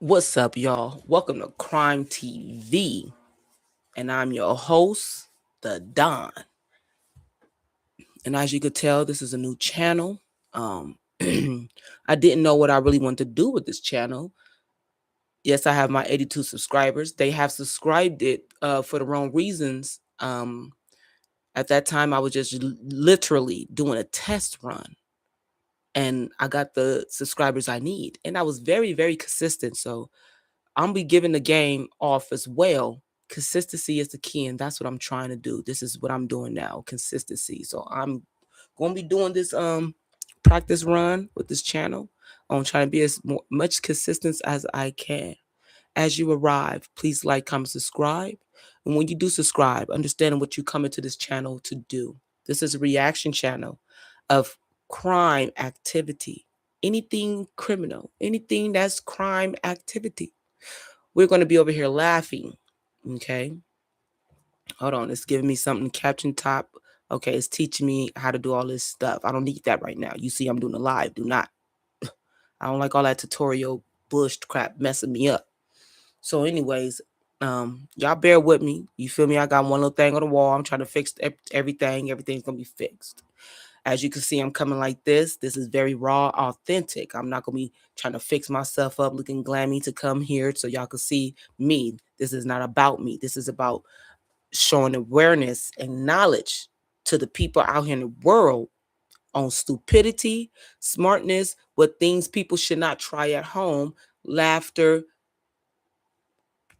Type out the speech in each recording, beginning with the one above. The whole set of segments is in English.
What's up, y'all? Welcome to Crime TV, and I'm your host, the Don. And as you could tell, this is a new channel. I didn't know what I really wanted to do with this channel. Yes, I have my 82 subscribers. They have subscribed it for the wrong reasons. At that time, I was just literally doing a test run, and I got the subscribers I need, and I was very, very consistent. So I'm be giving the game off as well. Consistency is the key, and that's what I'm trying to do. This is what I'm doing now, consistency. So I'm gonna be doing this practice run with this channel. I'm trying to be as much consistent as I can. As you arrive, please like, comment, subscribe. And when you do subscribe, understand what you come into this channel to do. This is a reaction channel of crime activity. Anything criminal, anything that's crime activity. We're going to be over here laughing. Okay. Hold on. It's giving me something caption top. Okay. It's teaching me how to do all this stuff. I don't need that right now. You see, I'm doing a live. Do not. I don't like all that tutorial bush crap messing me up. So, anyways, y'all bear with me. You feel me? I got one little thing on the wall. I'm trying to fix everything. Everything's going to be fixed. As you can see, I'm coming like this. This is very raw, authentic. I'm not going to be trying to fix myself up, looking glammy to come here so y'all can see me. This is not about me. This is about showing awareness and knowledge to the people out here in the world on stupidity, smartness, what things people should not try at home, laughter,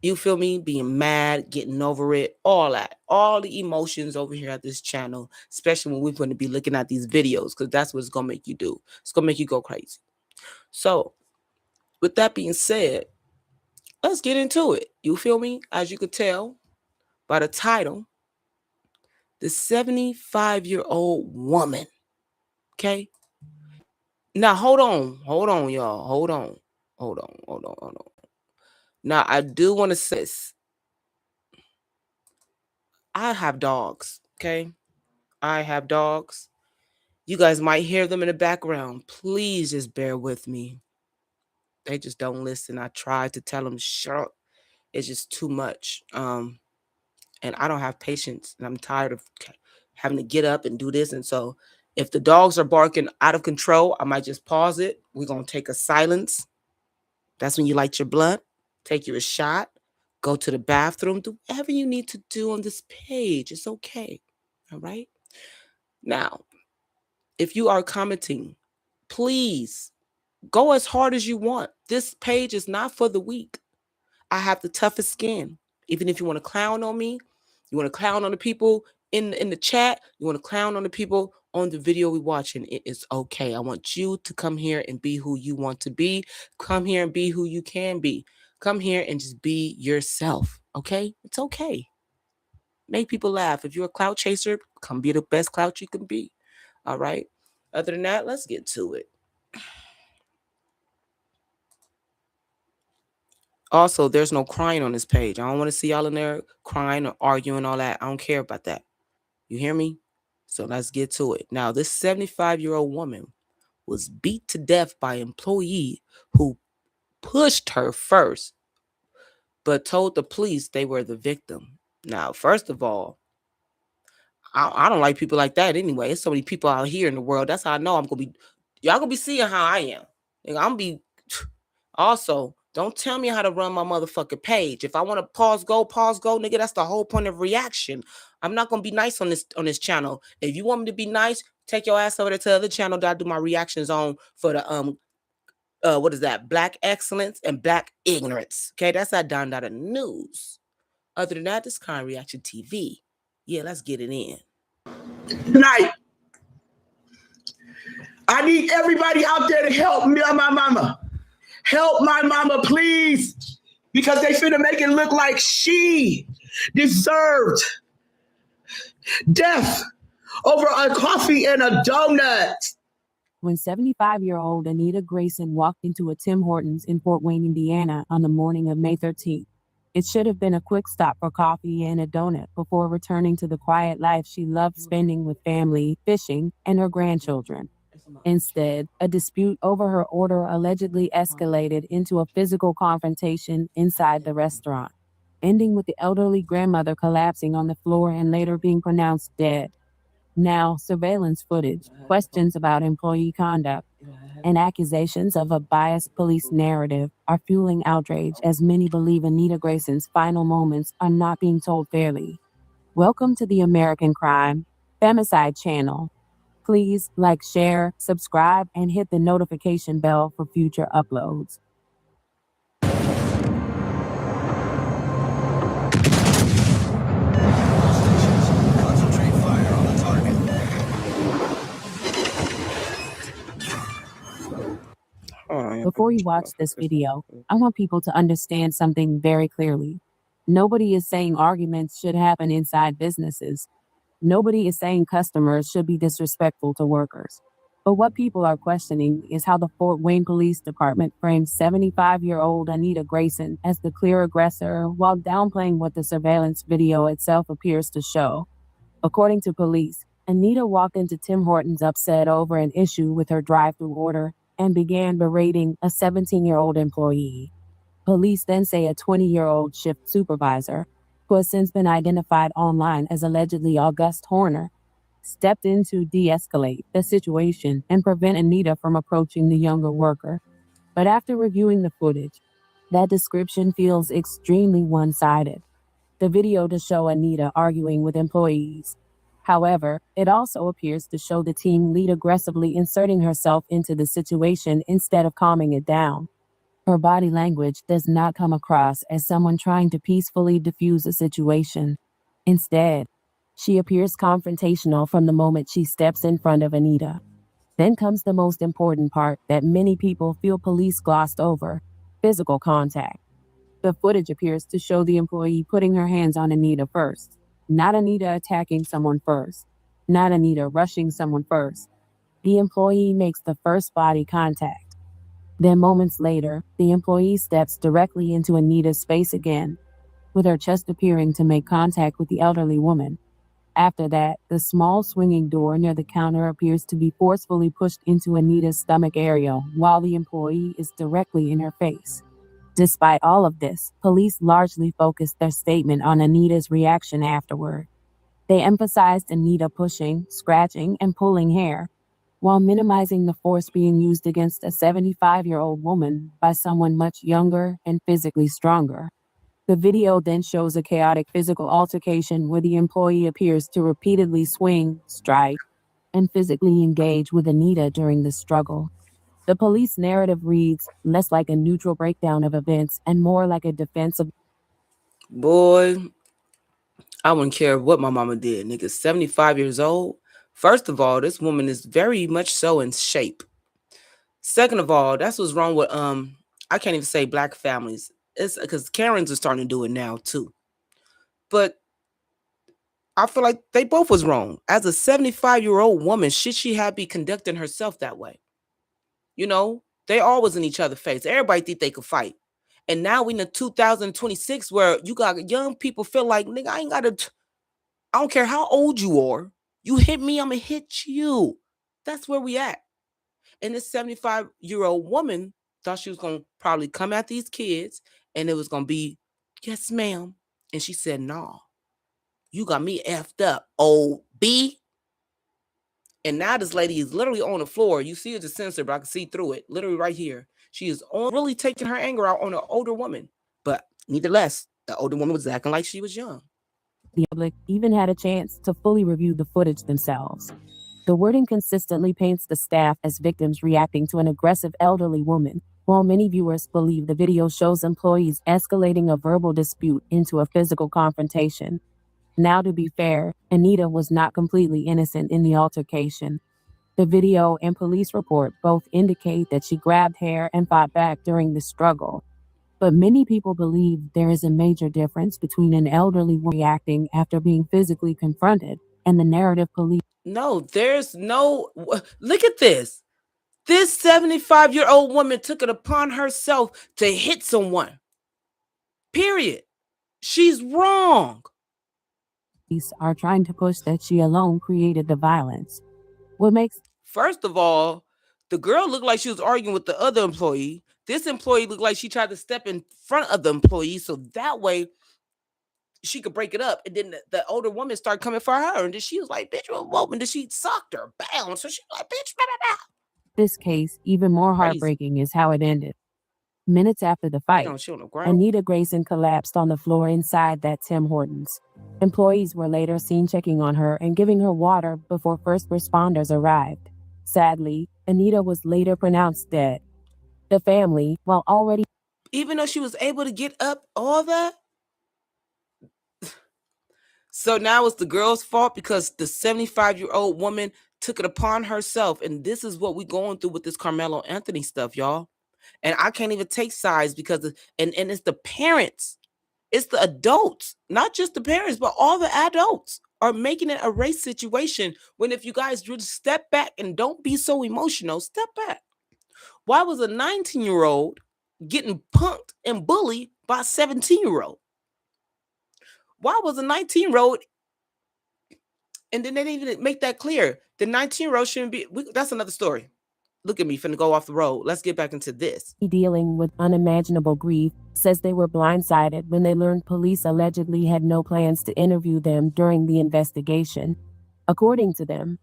you feel me? Being mad, getting over it, all that. All the emotions over here at this channel, especially when we're going to be looking at these videos, because that's what it's going to make you do. It's going to make you go crazy. So, with that being said, let's get into it. You feel me? As you could tell by the title, the 75-year-old woman. Okay? Now, hold on, y'all. Hold on. Now, I do want to say this. I have dogs, okay? I have dogs. You guys might hear them in the background. Please just bear with me. They just don't listen. I tried to tell them, shut up. It's just too much. And I don't have patience, and I'm tired of having to get up and do this. And so if the dogs are barking out of control, I might just pause it. We're going to take a silence. That's when you light your blunt, take your shot, go to the bathroom, do whatever you need to do on this page. It's okay. All right. Now, if you are commenting, please go as hard as you want. This page is not for the weak. I have the toughest skin. Even if you want to clown on me, you want to clown on the people in the chat, you want to clown on the people on the video we're watching, it is okay. I want you to come here and be who you want to be. Come here and be who you can be. Come here and just be yourself, okay? It's okay. Make people laugh. If you're a clout chaser, come be the best clout you can be, all right? Other than that, let's get to it. Also, there's no crying on this page. I don't want to see y'all in there crying or arguing, all that. I don't care about that. You hear me? So let's get to it. Now, this 75-year-old woman was beat to death by an employee who pushed her first, but told the police they were the victim. Now, first of all, I don't like people like that anyway. There's so many people out here in the world. That's how I know y'all gonna be seeing how I am. I'm gonna be also, don't tell me how to run my motherfucking page. If I want to pause go, nigga. That's the whole point of reaction. I'm not gonna be nice on this channel. If you want me to be nice, take your ass over there to the other channel that I do my reactions on for the what is that? Black excellence and black ignorance. Okay, that's that Don Dada News. Other than that, this kind of reaction TV. Yeah, let's get it in. Tonight, I need everybody out there to help me and my mama. Help my mama, please. Because they finna make it look like she deserved death over a coffee and a donut. When 75-year-old Anita Grayson walked into a Tim Hortons in Fort Wayne, Indiana on the morning of May 13th. It should have been a quick stop for coffee and a donut before returning to the quiet life she loved spending with family, fishing, and her grandchildren. Instead, a dispute over her order allegedly escalated into a physical confrontation inside the restaurant, ending with the elderly grandmother collapsing on the floor and later being pronounced dead. Now, surveillance footage, questions about employee conduct, and accusations of a biased police narrative are fueling outrage as many believe Anita Grayson's final moments are not being told fairly. Welcome to the American Crime Femicide channel. Please like, share, subscribe, and hit the notification bell for future uploads. Concentrate fire on the target. Before you watch this video, I want people to understand something very clearly. Nobody is saying arguments should happen inside businesses. Nobody is saying customers should be disrespectful to workers. But what people are questioning is how the Fort Wayne Police Department frames 75-year-old Anita Grayson as the clear aggressor while downplaying what the surveillance video itself appears to show. According to police, Anita walked into Tim Hortons upset over an issue with her drive-thru order and began berating a 17-year-old employee. Police then say a 20-year-old shift supervisor, who has since been identified online as allegedly August Horner, stepped in to de-escalate the situation and prevent Anita from approaching the younger worker. But after reviewing the footage, that description feels extremely one-sided. The video does show Anita arguing with employees. However, it also appears to show the team lead aggressively inserting herself into the situation instead of calming it down. Her body language does not come across as someone trying to peacefully diffuse a situation. Instead, she appears confrontational from the moment she steps in front of Anita. Then comes the most important part that many people feel police glossed over: physical contact. The footage appears to show the employee putting her hands on Anita first, not Anita attacking someone first, not Anita rushing someone first. The employee makes the first body contact. Then moments later, the employee steps directly into Anita's space again, with her chest appearing to make contact with the elderly woman. After that, the small swinging door near the counter appears to be forcefully pushed into Anita's stomach area while the employee is directly in her face. Despite all of this, police largely focused their statement on Anita's reaction afterward. They emphasized Anita pushing, scratching, and pulling hair, while minimizing the force being used against a 75-year-old woman by someone much younger and physically stronger. The video then shows a chaotic physical altercation where the employee appears to repeatedly swing, strike, and physically engage with Anita during the struggle. The police narrative reads less like a neutral breakdown of events and more like a defense of. Boy, I wouldn't care what my mama did. Nigga, 75 years old. First of all, this woman is very much so in shape. Second of all, that's what's wrong with I can't even say black families. It's because Karens are starting to do it now too. But I feel like they both was wrong. As a 75-year-old woman, should she have be conducting herself that way? You know, they always in each other's face. Everybody think they could fight. And now we in the 2026 where you got young people feel like, nigga, I don't care how old you are. You hit me, I'm going to hit you. That's where we at. And this 75-year-old woman thought she was going to probably come at these kids and it was going to be, yes, ma'am. And she said, nah, you got me effed up, old B. And now this lady is literally on the floor. You see it's a sensor, but I can see through it. Literally right here. She is really taking her anger out on an older woman. But nevertheless, the older woman was acting like she was young. The public even had a chance to fully review the footage themselves. The wording consistently paints the staff as victims reacting to an aggressive elderly woman, while many viewers believe the video shows employees escalating a verbal dispute into a physical confrontation. Now, to be fair, Anita was not completely innocent in the altercation. The video and police report both indicate that she grabbed hair and fought back during the struggle. But many people believe there is a major difference between an elderly woman reacting after being physically confronted and the narrative police. No, there's no. Look at this. This 75-year-old woman took it upon herself to hit someone. Period. She's wrong. Are trying to push that she alone created the violence. What makes First of all, the girl looked like she was arguing with the other employee. This employee looked like she tried to step in front of the employee so that way she could break it up. And then the older woman started coming for her. And then she was like, bitch, what? And then she socked her. Bam. So she was like, bitch, blah, blah, blah. This case, even more Crazy. heartbreaking, is how it ended. Minutes after the fight, No, she on the ground. Anita Grayson collapsed on the floor inside that Tim Hortons. Employees were later seen checking on her and giving her water before first responders arrived. Sadly, Anita was later pronounced dead. The family, while already... Even though she was able to get up, all that? So now it's the girl's fault because the 75-year-old woman took it upon herself. And this is what we're going through with this Carmelo Anthony stuff, y'all. And I can't even take sides because and it's the parents, it's the adults, not just the parents, but all the adults are making it a race situation. When if you guys just step back and don't be so emotional, step back. Why was a 19-year-old getting punked and bullied by a 17-year-old? Why was a 19-year-old? And then they didn't even make that clear. The 19-year-old shouldn't be. That's another story. Look at me, finna go off the road. Let's get back into this. Dealing with unimaginable grief, says they were blindsided when they learned police allegedly had no plans to interview them during the investigation. According to them,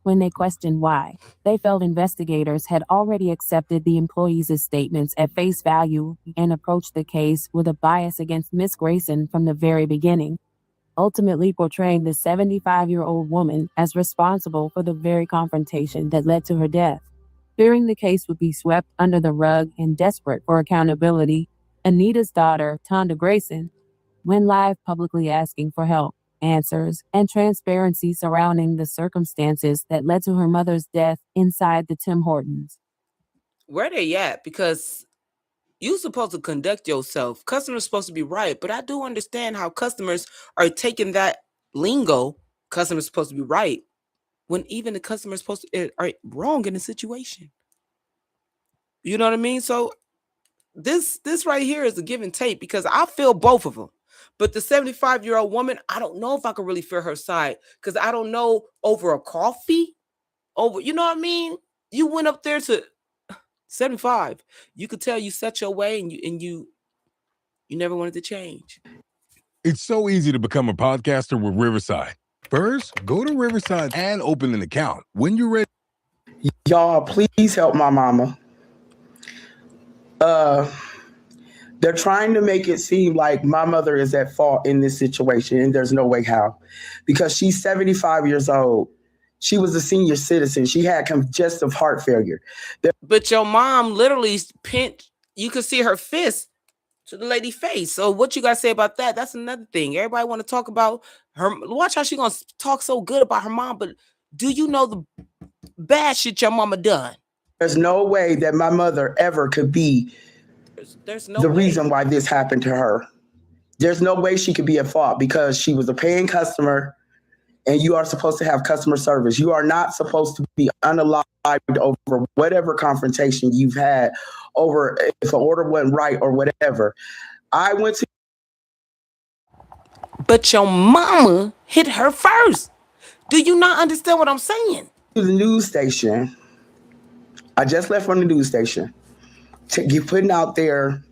when they questioned why, they felt investigators had already accepted the employees' statements at face value and approached the case with a bias against Miss Grayson from the very beginning, ultimately portraying the 75-year-old woman as responsible for the very confrontation that led to her death. Fearing the case would be swept under the rug and desperate for accountability, Anita's daughter, Tonda Grayson, went live publicly asking for help, answers, and transparency surrounding the circumstances that led to her mother's death inside the Tim Hortons. Where they at? Because you're supposed to conduct yourself. Customers supposed to be right, but I do understand how customers are taking that lingo. Customers supposed to be right. When even the customers supposed to are wrong in the situation. You know what I mean? So this right here is a give and take because I feel both of them. But the 75-year-old woman, I don't know if I can really feel her side because I don't know over a coffee, you know what I mean? You went up there to 75. You could tell you set your way and you never wanted to change. It's so easy to become a podcaster with Riverside. First, go to Riverside and open an account. When you're ready. Y'all, please help my mama. They're trying to make it seem like my mother is at fault in this situation, and there's no way how. Because she's 75 years old. She was a senior citizen. She had congestive heart failure. But your mom literally pinched, you could see her fist to the lady's face. So what you got to say about that? That's another thing. Everybody want to talk about her. Watch how she going to talk so good about her mom. But do you know the bad shit your mama done? There's no way that my mother ever could be there's no the way. reason why this happened to her. There's no way she could be at fault because she was a paying customer and you are supposed to have customer service. You are not supposed to be unalived over whatever confrontation you've had over if an order wasn't right or whatever. I went to... But your mama hit her first. Do you not understand what I'm saying? To the news station. I just left from the news station to get putting out there,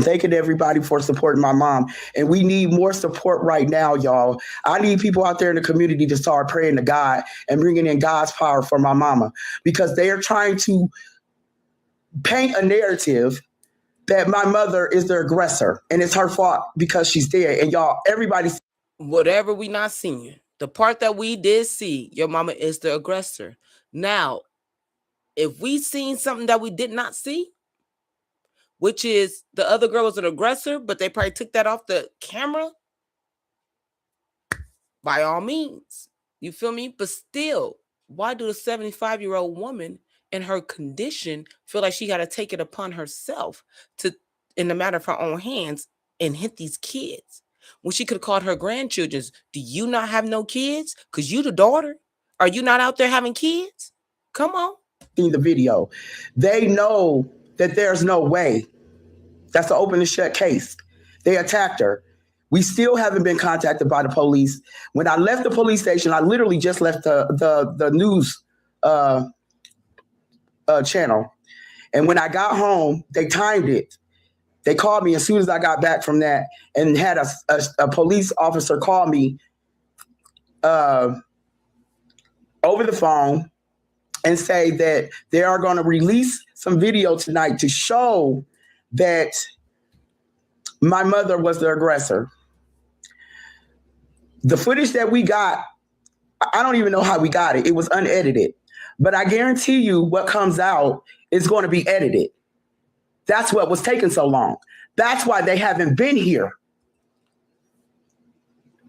thanking everybody for supporting my mom. And we need more support right now, y'all. I need people out there in the community to start praying to God and bringing in God's power for my mama because they are trying to paint a narrative that my mother is the aggressor and it's her fault because she's dead. And y'all, everybody... Whatever we not seeing, the part that we did see, your mama is the aggressor. Now, if we seen something that we did not see, which is the other girl was an aggressor, but they probably took that off the camera, by all means. You feel me? But still, why do the 75-year-old woman in her condition feel like she got to take it upon herself to, in the matter of her own hands, and hit these kids? When she could have called her grandchildren. Do you not have no kids? Because you the daughter. Are you not out there having kids? Come on. In the video, they know that there's no way. That's an open and shut case. They attacked her. We still haven't been contacted by the police. When I left the police station, I literally just left the news channel. And when I got home, they timed it. They called me as soon as I got back from that, and had a police officer call me over the phone and say that they are going to release some video tonight to show that my mother was the aggressor. The footage that we got, I don't even know how we got it. It was unedited. But I guarantee you what comes out is going to be edited. That's what was taking so long. That's why they haven't been here.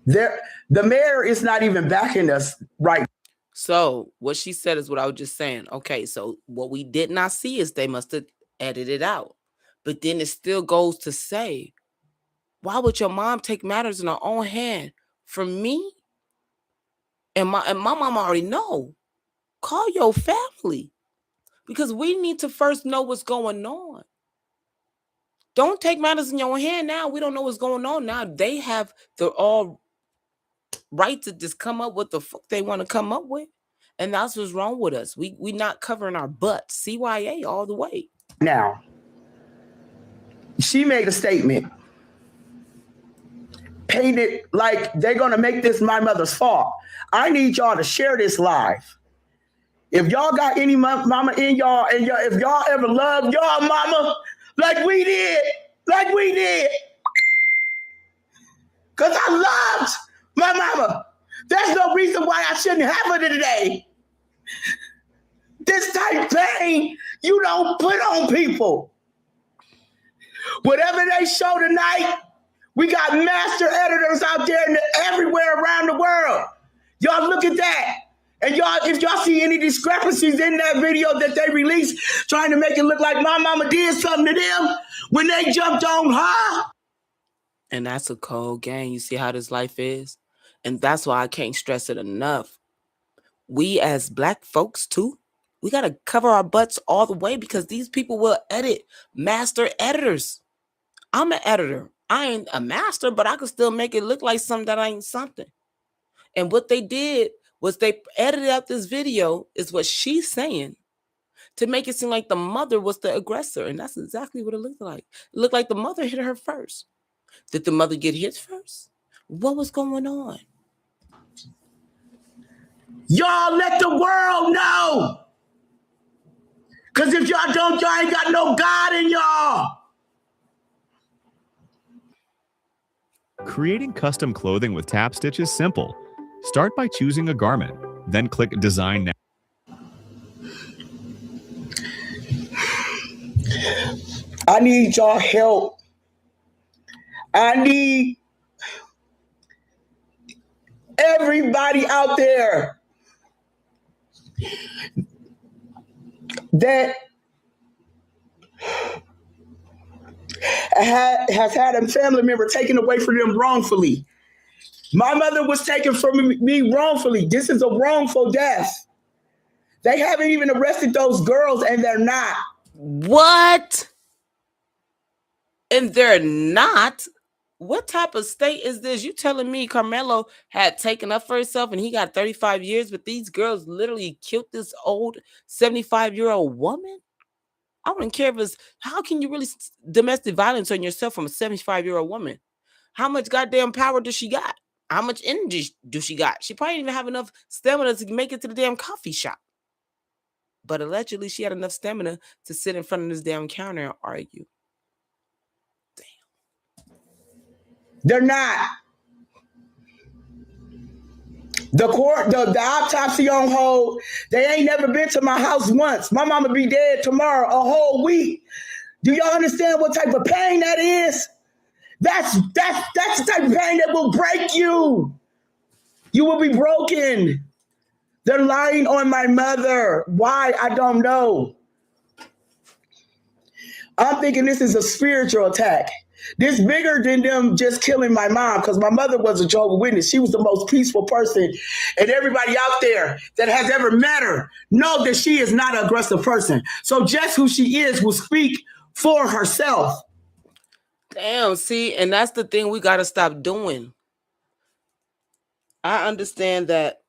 The mayor is not even backing us right. So what she said is what I was just saying. Okay, so what we did not see is they must have edited it out. But then it still goes to say, why would your mom take matters in her own hand? From me? And my mom already know. Call your family. Because we need to first know what's going on. Don't take matters in your hand now. We don't know what's going on now. They have the all right to just come up with the fuck they want to come up with. And that's what's wrong with us. We not covering our butts. CYA all the way. Now, she made a statement. Painted like they're going to make this my mother's fault. I need y'all to share this live. If y'all got any mama in y'all, and if y'all ever loved y'all mama like we did, because I loved my mama. There's no reason why I shouldn't have her today. This type of pain you don't put on people. Whatever they show tonight, we got master editors out there everywhere around the world. Y'all look at that. And y'all, if y'all see any discrepancies in that video that they released, trying to make it look like my mama did something to them when they jumped on her. And that's a cold game. You see how this life is? And that's why I can't stress it enough. We as Black folks too, we got to cover our butts all the way because these people will edit. Master editors. I'm an editor. I ain't a master, but I can still make it look like something that ain't something. And what they did was they edited out this video, is what she's saying, to make it seem like the mother was the aggressor. And that's exactly what it looked like. It looked like the mother hit her first. Did the mother get hit first? What was going on? Y'all let the world know. Because if y'all don't, y'all ain't got no God in y'all. Creating custom clothing with Tap Stitch is simple. Start by choosing a garment, then click Design Now. I need y'all help. I need everybody out there that has had a family member taken away from them wrongfully. My mother was taken from me wrongfully. This is a wrongful death. They haven't even arrested those girls, and they're not. What? And they're not? What type of state is this? You telling me Carmelo had taken up for himself and he got 35 years, but these girls literally killed this old 75-year-old woman? I wouldn't care if it's, how can you really domestic violence on yourself from a 75-year-old woman? How much goddamn power does she got? How much energy do she got? She probably didn't even have enough stamina to make it to the damn coffee shop. But allegedly she had enough stamina to sit in front of this damn counter and argue. They're not. The court, the autopsy on hold. They ain't never been to my house once. My mama be dead tomorrow, a whole week. Do y'all understand what type of pain that is? That's the type of pain that will break you. You will be broken. They're lying on my mother. Why? I don't know. I'm thinking this is a spiritual attack. This bigger than them just killing my mom, because my mother was a Jehovah's Witness. She was the most peaceful person. And everybody out there that has ever met her know that she is not an aggressive person. So just who she is will speak for herself. Damn, see, and that's the thing we got to stop doing. I understand that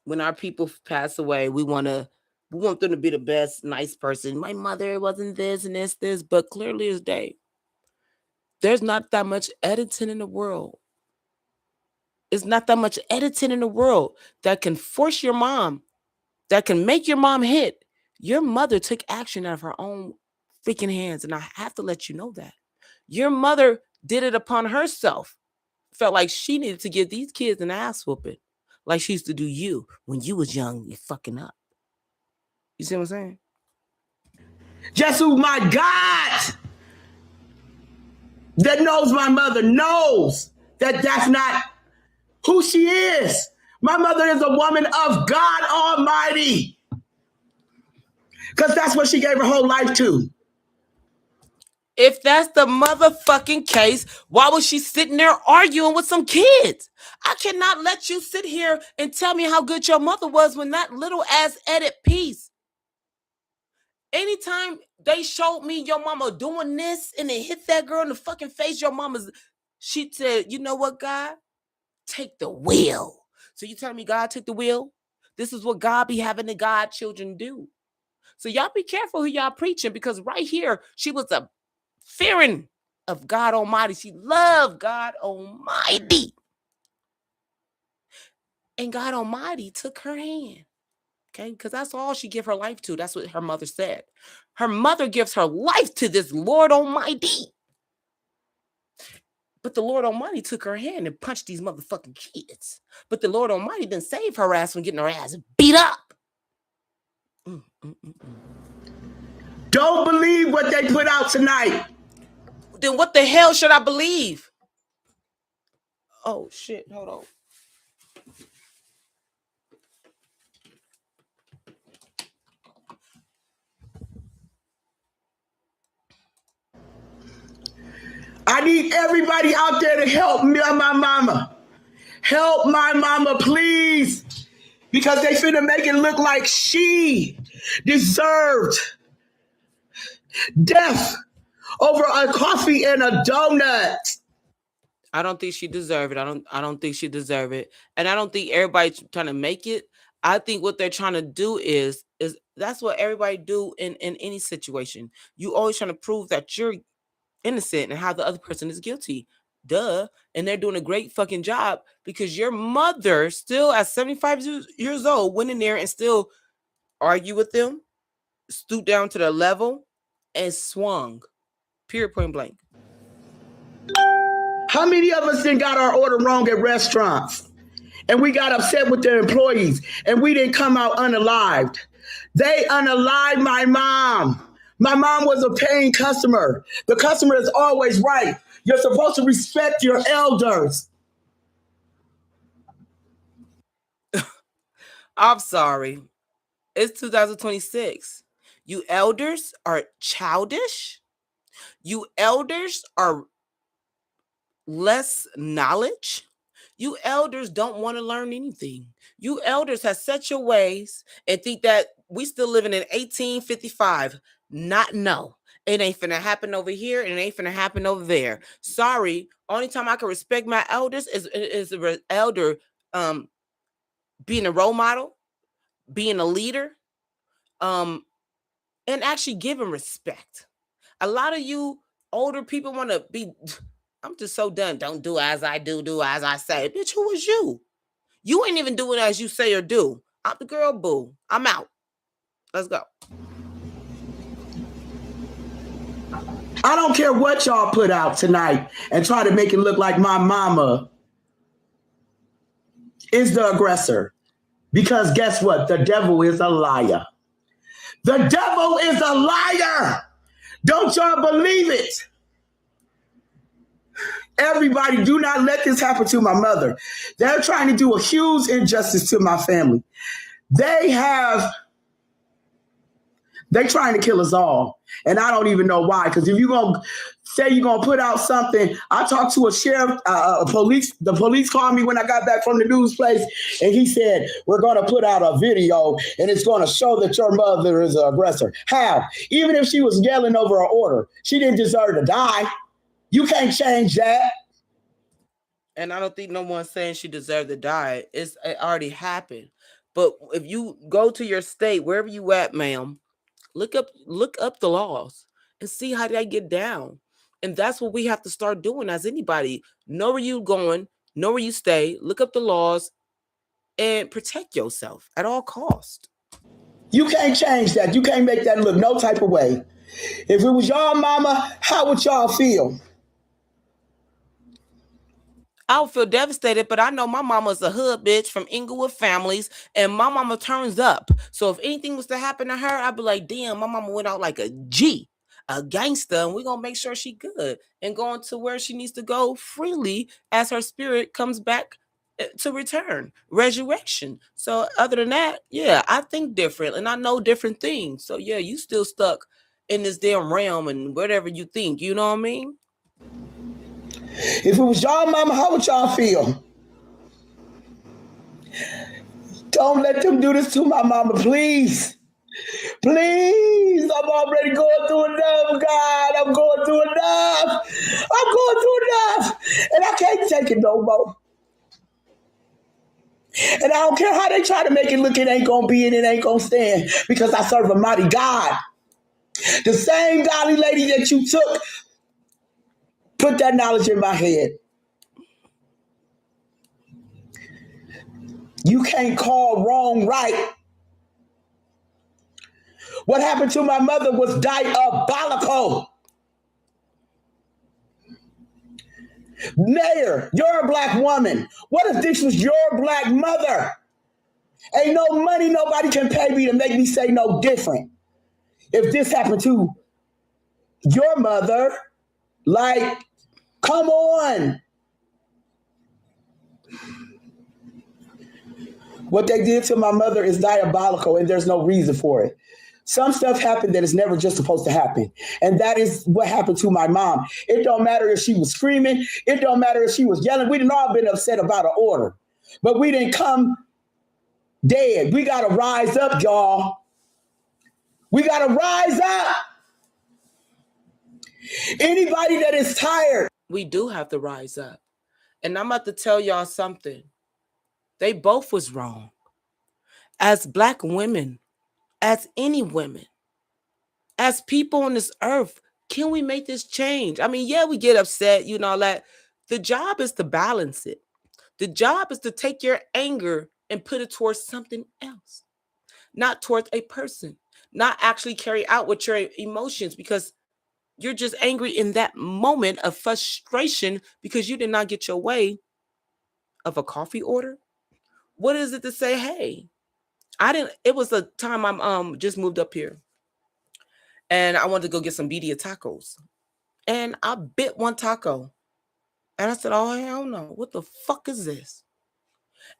when our people pass away, we want them to be the best, nice person. My mother wasn't this and this, but clearly as day, there's not that much editing in the world. It's not that much editing in the world that can force your mom, that can make your mom hit. Your mother took action out of her own freaking hands, and I have to let you know that. Your mother did it upon herself. Felt like she needed to give these kids an ass whooping, like she used to do you when you was young. You fucking up. You see what I'm saying? Just who my God that knows my mother knows that that's not who she is. My mother is a woman of God Almighty. Because that's what she gave her whole life to. If that's the motherfucking case, why was she sitting there arguing with some kids? I cannot let you sit here and tell me how good your mother was when that little ass edit piece. Anytime they showed me your mama doing this and it hit that girl in the fucking face, she said, you know what, God? Take the wheel. So you telling me God took the wheel? This is what God be having the God children do. So y'all be careful who y'all preaching, because right here, she was a fearing of God Almighty. She loved God Almighty. And God Almighty took her hand. Okay, because that's all she gave her life to. That's what her mother said. Her mother gives her life to this Lord Almighty. But the Lord Almighty took her hand and punched these motherfucking kids. But the Lord Almighty didn't save her ass from getting her ass beat up. Don't believe what they put out tonight. Then what the hell should I believe? Oh, shit. Hold on. I need everybody out there to help me and my mama. Help my mama, please. Because they finna make it look like she deserved death over a coffee and a donut. I don't think she deserved it. I don't think she deserved it. And I don't think everybody's trying to make it. I think what they're trying to do is that's what everybody do in any situation. You always trying to prove that you're innocent and how the other person is guilty. Duh. And they're doing a great fucking job, because your mother still at 75 years old went in there and still argue with them, stooped down to their level, and swung. Period, point blank. How many of us then got our order wrong at restaurants and we got upset with their employees and we didn't come out unalived? They unalived my mom. My mom was a paying customer. The customer is always right. You're supposed to respect your elders. I'm sorry. It's 2026. You elders are childish. You elders are less knowledge. You elders don't want to learn anything. You elders have set your ways and think that we still living in 1855. No. It ain't finna happen over here and it ain't finna happen over there. Sorry. Only time I can respect my elders is the elder being a role model, being a leader, and actually giving respect. A lot of you older people want to be, I'm just so done. Don't do as I do as I say. Bitch, who is you? You ain't even doing as you say or do. I'm the girl, boo. I'm out. Let's go. I don't care what y'all put out tonight and try to make it look like my mama is the aggressor. Because guess what? The devil is a liar. The devil is a liar. Don't y'all believe it? Everybody, do not let this happen to my mother. They're trying to do a huge injustice to my family. They're trying to kill us all. And I don't even know why. Because if you're going to say you're going to put out something, I talked to a sheriff, the police called me when I got back from the news place. And he said, we're going to put out a video and it's going to show that your mother is an aggressor. How? Even if she was yelling over an order, she didn't deserve to die. You can't change that. And I don't think no one's saying she deserved to die. It already happened. But if you go to your state, wherever you at, ma'am, look up the laws and see how they get down. And that's what we have to start doing as anybody. Know where you going, know where you stay, look up the laws, and protect yourself at all costs. You can't change that. You can't make that look no type of way. If it was y'all mama, how would y'all feel? I would feel devastated, but I know my mama's a hood bitch from Inglewood families, and my mama turns up. So if anything was to happen to her, I'd be like, damn, my mama went out like a G, a gangster, and we're going to make sure she good and going to where she needs to go freely as her spirit comes back to return, resurrection. So other than that, yeah, I think different, and I know different things. So yeah, you still stuck in this damn realm and whatever you think, you know what I mean? If it was y'all mama, how would y'all feel? Don't let them do this to my mama, please. Please, I'm already going through enough, God. I'm going through enough. And I can't take it no more. And I don't care how they try to make it look, it ain't going to be and it ain't going to stand, because I serve a mighty God. The same godly lady that you took put that knowledge in my head. You can't call wrong right. What happened to my mother was diabolical. Mayor, you're a black woman. What if this was your black mother? Ain't no money nobody can pay me to make me say no different. If this happened to your mother, like, come on. What they did to my mother is diabolical, and there's no reason for it. Some stuff happened that is never just supposed to happen. And that is what happened to my mom. It don't matter if she was screaming. It don't matter if she was yelling. We didn't all been upset about an order. But we didn't come dead. We got to rise up, y'all. We got to rise up. Anybody that is tired. We do have to rise up. And I'm about to tell y'all something. They both was wrong. As black women, as any women, as people on this earth, can we make this change? I mean, yeah, we get upset, you know, that. The job is to balance it. The job is to take your anger and put it towards something else, not towards a person, not actually carry out with your emotions, because you're just angry in that moment of frustration because you did not get your way of a coffee order. What is it to say, hey, it was a time I'm just moved up here and I wanted to go get some birria tacos. And I bit one taco. And I said, oh, hell no. What the fuck is this?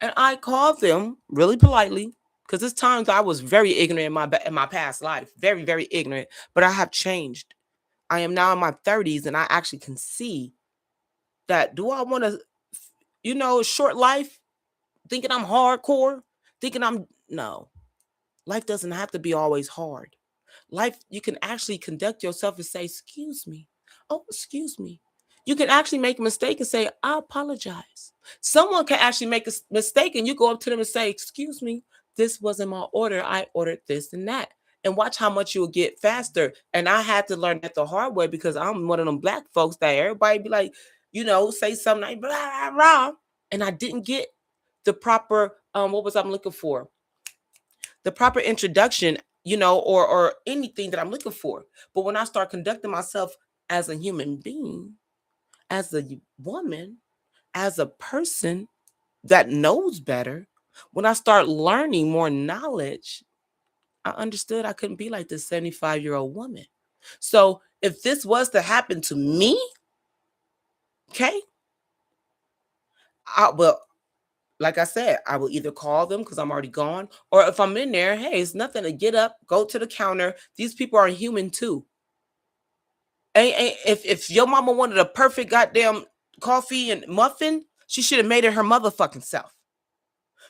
And I called them really politely, because there's times I was very ignorant in my past life. Very, very ignorant. But I have changed. I am now in my 30s, and I actually can see that, do I want to, short life, thinking I'm hardcore, no. Life doesn't have to be always hard. Life, you can actually conduct yourself and say, excuse me. Oh, excuse me. You can actually make a mistake and say, I apologize. Someone can actually make a mistake and you go up to them and say, excuse me, this wasn't my order. I ordered this and that. And watch how much you'll get faster. And I had to learn that the hard way, because I'm one of them black folks that everybody be like, say something like, blah, blah, blah. And I didn't get the proper, what was I'm looking for? The proper introduction, or anything that I'm looking for. But when I start conducting myself as a human being, as a woman, as a person that knows better, when I start learning more knowledge, I understood I couldn't be like this 75-year-old woman. So if this was to happen to me, okay, like I said, I will either call them because I'm already gone, or if I'm in there, hey, it's nothing to get up, go to the counter. These people are human too. If your mama wanted a perfect goddamn coffee and muffin, she should have made it her motherfucking self.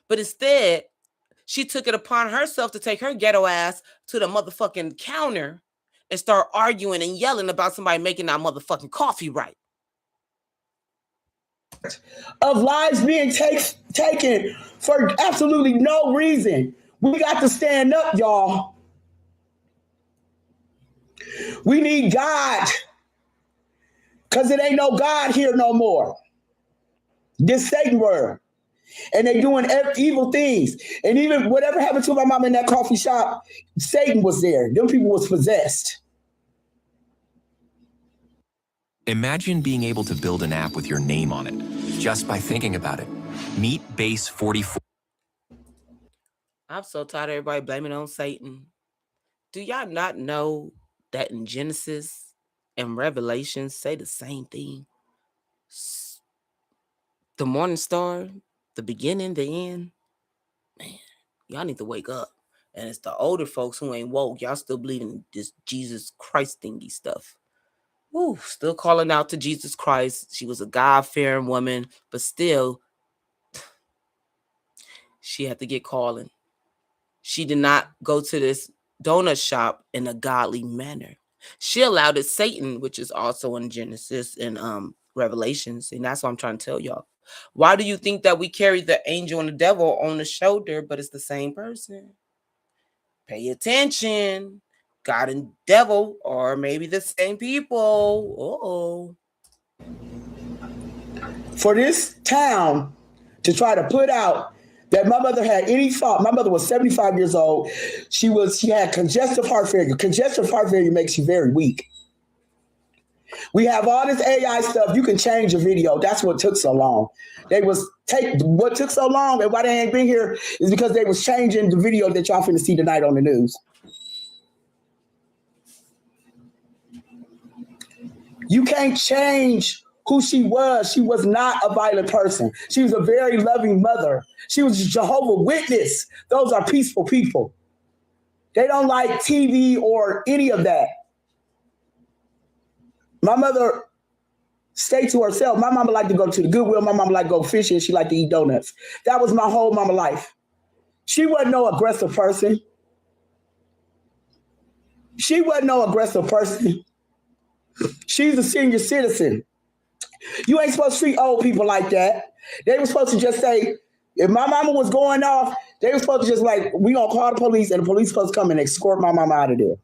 But instead, she took it upon herself to take her ghetto ass to the motherfucking counter and start arguing and yelling about somebody making that motherfucking coffee right. of lives being taken for absolutely no reason. We got to stand up, y'all. We need God, because it ain't no God here no more. This Satan world. And they doing evil things. And even whatever happened to my mom in that coffee shop, Satan was there. Them people was possessed. Imagine being able to build an app with your name on it, just by thinking about it. Meet Base 44. I'm so tired of everybody blaming on Satan. Do y'all not know that in Genesis and Revelation say the same thing? The morning star, the beginning, the end. Man, y'all need to wake up. And it's the older folks who ain't woke. Y'all still believing in this Jesus Christ thingy stuff. Woo, still calling out to Jesus Christ. She was a God-fearing woman, but still, she had to get calling. She did not go to this donut shop in a godly manner. She allowed it Satan, which is also in Genesis and Revelations. And that's what I'm trying to tell y'all. Why do you think that we carry the angel and the devil on the shoulder, but it's the same person? Pay attention. God and devil are maybe the same people. For this town to try to put out that my mother had any fault. My mother was 75 years old. She had congestive heart failure. Congestive heart failure makes you very weak. We have all this AI stuff. You can change a video. That's what took so long. What took so long and why they ain't been here is because they was changing the video that y'all finna see tonight on the news. You can't change who she was. She was not a violent person. She was a very loving mother. She was a Jehovah's Witness. Those are peaceful people. They don't like TV or any of that. My mother stayed to herself. My mama liked to go to the Goodwill. My mama liked to go fishing. She liked to eat donuts. That was my whole mama life. She wasn't no aggressive person. She's a senior citizen. You ain't supposed to treat old people like that. They were supposed to just say, if my mama was going off, they were supposed to just like, we gonna call the police and the police supposed to come and escort my mama out of there.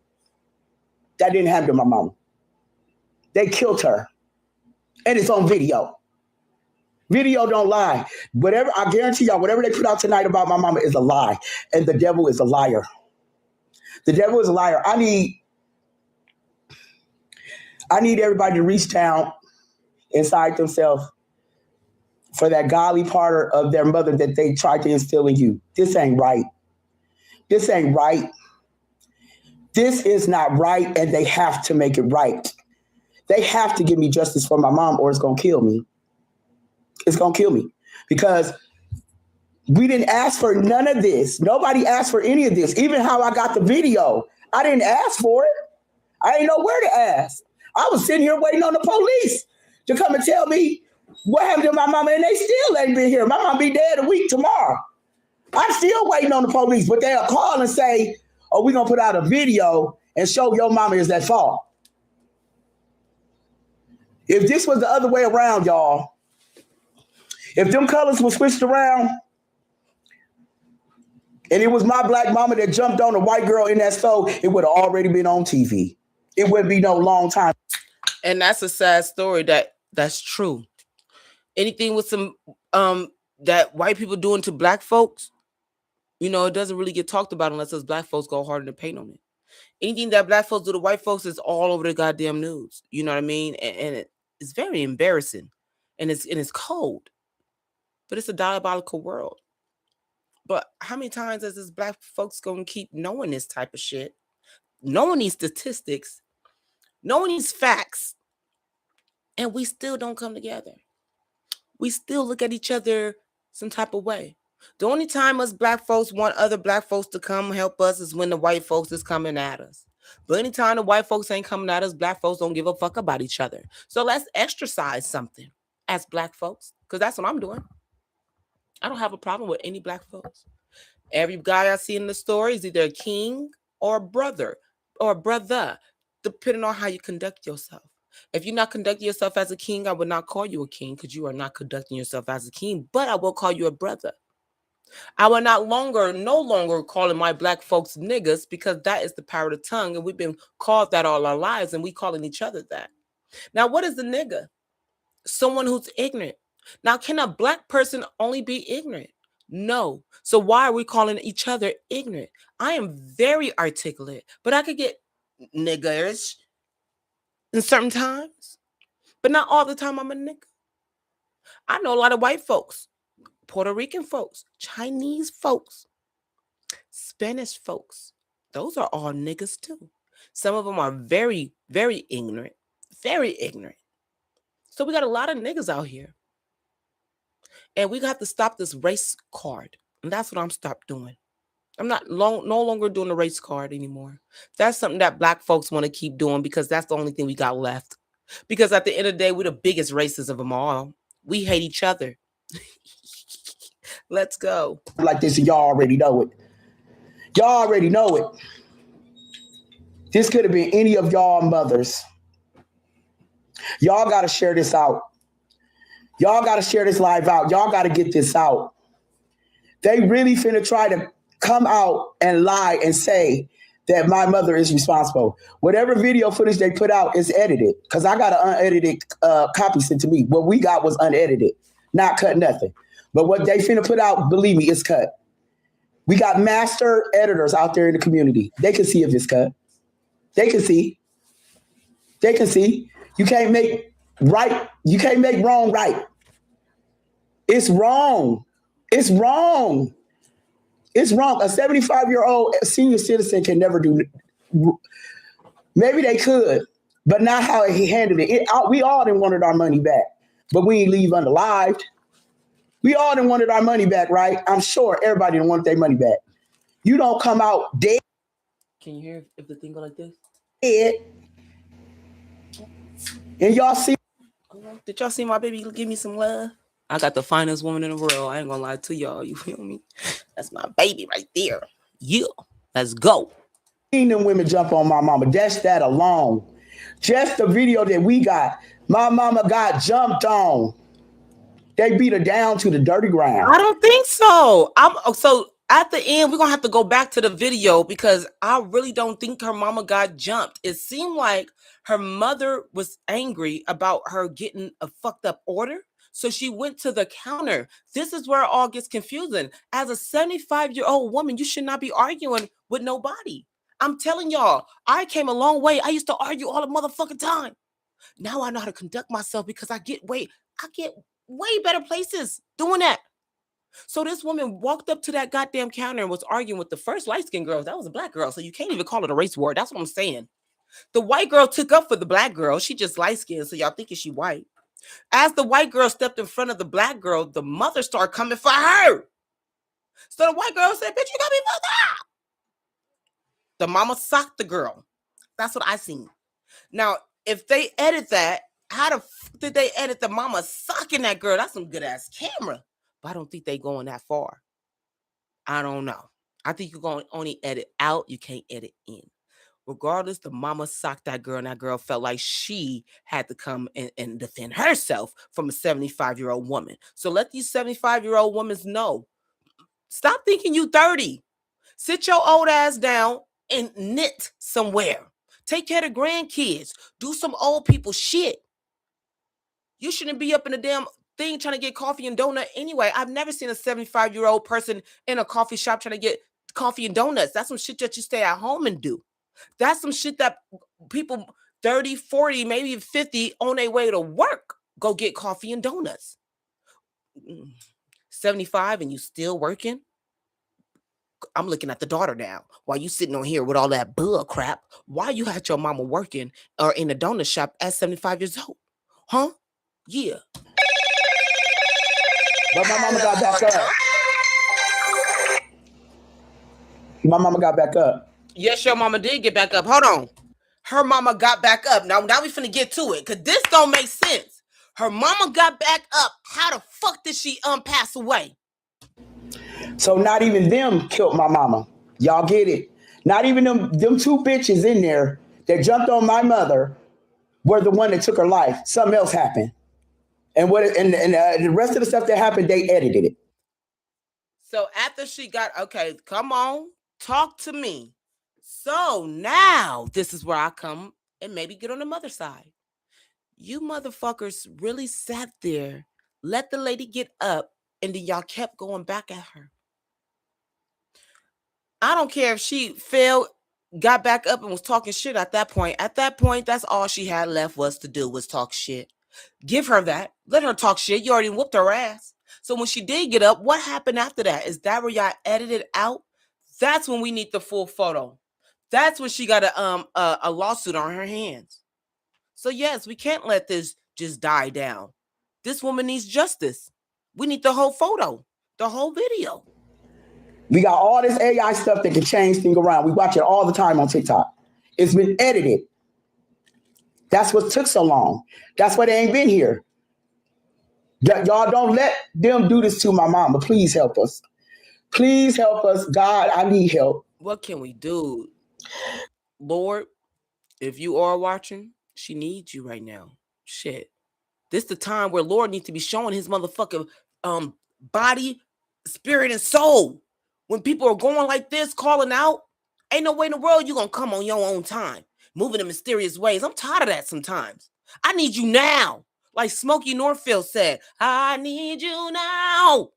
That didn't happen to my mama. They killed her. And it's on video. Video don't lie. Whatever, I guarantee y'all, whatever they put out tonight about my mama is a lie. And the devil is a liar. The devil is a liar. I need everybody to reach down inside themselves for that godly part of their mother that they tried to instill in you. This ain't right. This ain't right. This is not right, and they have to make it right. They have to give me justice for my mom, or it's going to kill me. It's going to kill me because we didn't ask for none of this. Nobody asked for any of this. Even how I got the video, I didn't ask for it. I didn't know where to ask. I was sitting here waiting on the police to come and tell me what happened to my mama, and they still ain't been here. My mom be dead a week tomorrow. I'm still waiting on the police, but they'll call and say, oh, we're going to put out a video and show your mama is at fault. If this was the other way around, y'all, if them colors were switched around and it was my black mama that jumped on a white girl in that stove, it would have already been on TV. It wouldn't be no long time. And that's a sad story that's true. Anything with some that white people doing to black folks, you know, it doesn't really get talked about unless us black folks go hard in the paint on it. Anything that black folks do to white folks is all over the goddamn news. You know what I mean? And it's very embarrassing. And it's cold. But it's a diabolical world. But how many times is this black folks gonna keep knowing this type of shit? Knowing these statistics, knowing these facts, and we still don't come together. We still look at each other some type of way. The only time us black folks want other black folks to come help us is when the white folks is coming at us. But anytime the white folks ain't coming at us, black folks don't give a fuck about each other. So let's exercise something as black folks, because that's what I'm doing. I don't have a problem with any black folks. Every guy I see in the story is either a king or a brother, depending on how you conduct yourself. If you're not conducting yourself as a king, I would not call you a king because you are not conducting yourself as a king, but I will call you a brother. I will no longer calling my black folks niggas because that is the power of the tongue. And we've been called that all our lives and we calling each other that. Now, what is the nigga? Someone who's ignorant. Now, can a black person only be ignorant? No. So why are we calling each other ignorant? I am very articulate, but I could get niggerish in certain times, but not all the time I'm a nigga. I know a lot of white folks, Puerto Rican folks, Chinese folks, Spanish folks. Those are all niggas too. Some of them are very, very ignorant, very ignorant. So we got a lot of niggas out here. And we got to stop this race card. And that's what I'm stopped doing. I'm no longer doing the race card anymore. That's something that black folks want to keep doing because that's the only thing we got left. Because at the end of the day, we're the biggest racists of them all. We hate each other. Let's go. Like this, and y'all already know it. Y'all already know it. This could have been any of y'all mothers. Y'all got to share this out. Y'all got to share this live out. Y'all got to get this out. They really finna try to come out and lie and say that my mother is responsible. Whatever video footage they put out is edited because I got an unedited copy sent to me. What we got was unedited, not cut nothing. But what they finna put out, believe me, it's cut. We got master editors out there in the community. They can see if it's cut. They can see. They can see. You can't make right. You can't make wrong right. It's wrong. It's wrong. It's wrong. A 75-year-old senior citizen can never do. Maybe they could, but not how he handled it. We all didn't wanted our money back, but we ain't leave unalived. We all didn't wanted our money back, right? I'm sure everybody didn't want their money back. You don't come out dead. Can you hear if the thing go like this? Dead. And y'all see. Did y'all see my baby give me some love? I got the finest woman in the world. I ain't gonna lie to y'all. You feel me? That's my baby right there. Yeah. Let's go. Seen them women jump on my mama. That's that alone. Just the video that we got. My mama got jumped on. They beat her down to the dirty ground. I don't think so. So at the end, we're gonna have to go back to the video because I really don't think her mama got jumped. It seemed like her mother was angry about her getting a fucked up order. So she went to the counter. This is where it all gets confusing. As a 75-year-old woman, you should not be arguing with nobody. I'm telling y'all, I came a long way. I used to argue all the motherfucking time. Now I know how to conduct myself because I get way better places doing that. So this woman walked up to that goddamn counter and was arguing with the first light-skinned girl. That was a black girl, so you can't even call it a race war. That's what I'm saying. The white girl took up for the black girl. She just light-skinned, so y'all thinking she white. As the white girl stepped in front of the black girl, the mother started coming for her. So the white girl said, bitch, you got me fucked up. The mama socked the girl. That's what I seen. Now, if they edit that, how the fuck did they edit the mama socking that girl? That's some good-ass camera. But I don't think they going that far. I don't know. I think you're going to only edit out. You can't edit in. Regardless, the mama socked that girl, and that girl felt like she had to come and defend herself from a 75-year-old woman. So let these 75-year-old women know. Stop thinking you 30. Sit your old ass down and knit somewhere. Take care of the grandkids. Do some old people shit. You shouldn't be up in the damn thing trying to get coffee and donut anyway. I've never seen a 75-year-old person in a coffee shop trying to get coffee and donuts. That's some shit that you stay at home and do. That's some shit that people 30, 40, maybe 50 on their way to work go get coffee and donuts. 75 and you still working? I'm looking at the daughter now. While you sitting on here with all that bull crap, why you had your mama working or in a donut shop at 75 years old? Huh? Yeah. But my mama got back up. My mama got back up. Yes, your mama did get back up. Hold on. Her mama got back up. Now we finna get to it because this don't make sense. Her mama got back up. How the fuck did she pass away? So not even them killed my mama. Y'all get it? Not even them two bitches in there that jumped on my mother were the one that took her life. Something else happened. And the rest of the stuff that happened, they edited it. So after she got, okay, come on, talk to me. So now this is where I come and maybe get on the mother side. You motherfuckers really sat there, let the lady get up, and then y'all kept going back at her. I don't care if she fell, got back up and was talking shit at that point. At that point, that's all she had left was to do was talk shit. Give her that. Let her talk shit. You already whooped her ass. So when she did get up, what happened after that? Is that where y'all edited out? That's when we need the full photo. That's when she got a lawsuit on her hands. So yes, we can't let this just die down. This woman needs justice. We need the whole photo, the whole video. We got all this AI stuff that can change things around. We watch it all the time on TikTok. It's been edited. That's what took so long. That's why they ain't been here. Y'all don't let them do this to my mama. Please help us. Please help us. God, I need help. What can we do? Lord, if you are watching, she needs you right now. Shit. This is the time where Lord needs to be showing his motherfucking body, spirit, and soul. When people are going like this, calling out, ain't no way in the world you're going to come on your own time, moving in mysterious ways. I'm tired of that sometimes. I need you now. Like Smokey Norfield said, I need you now.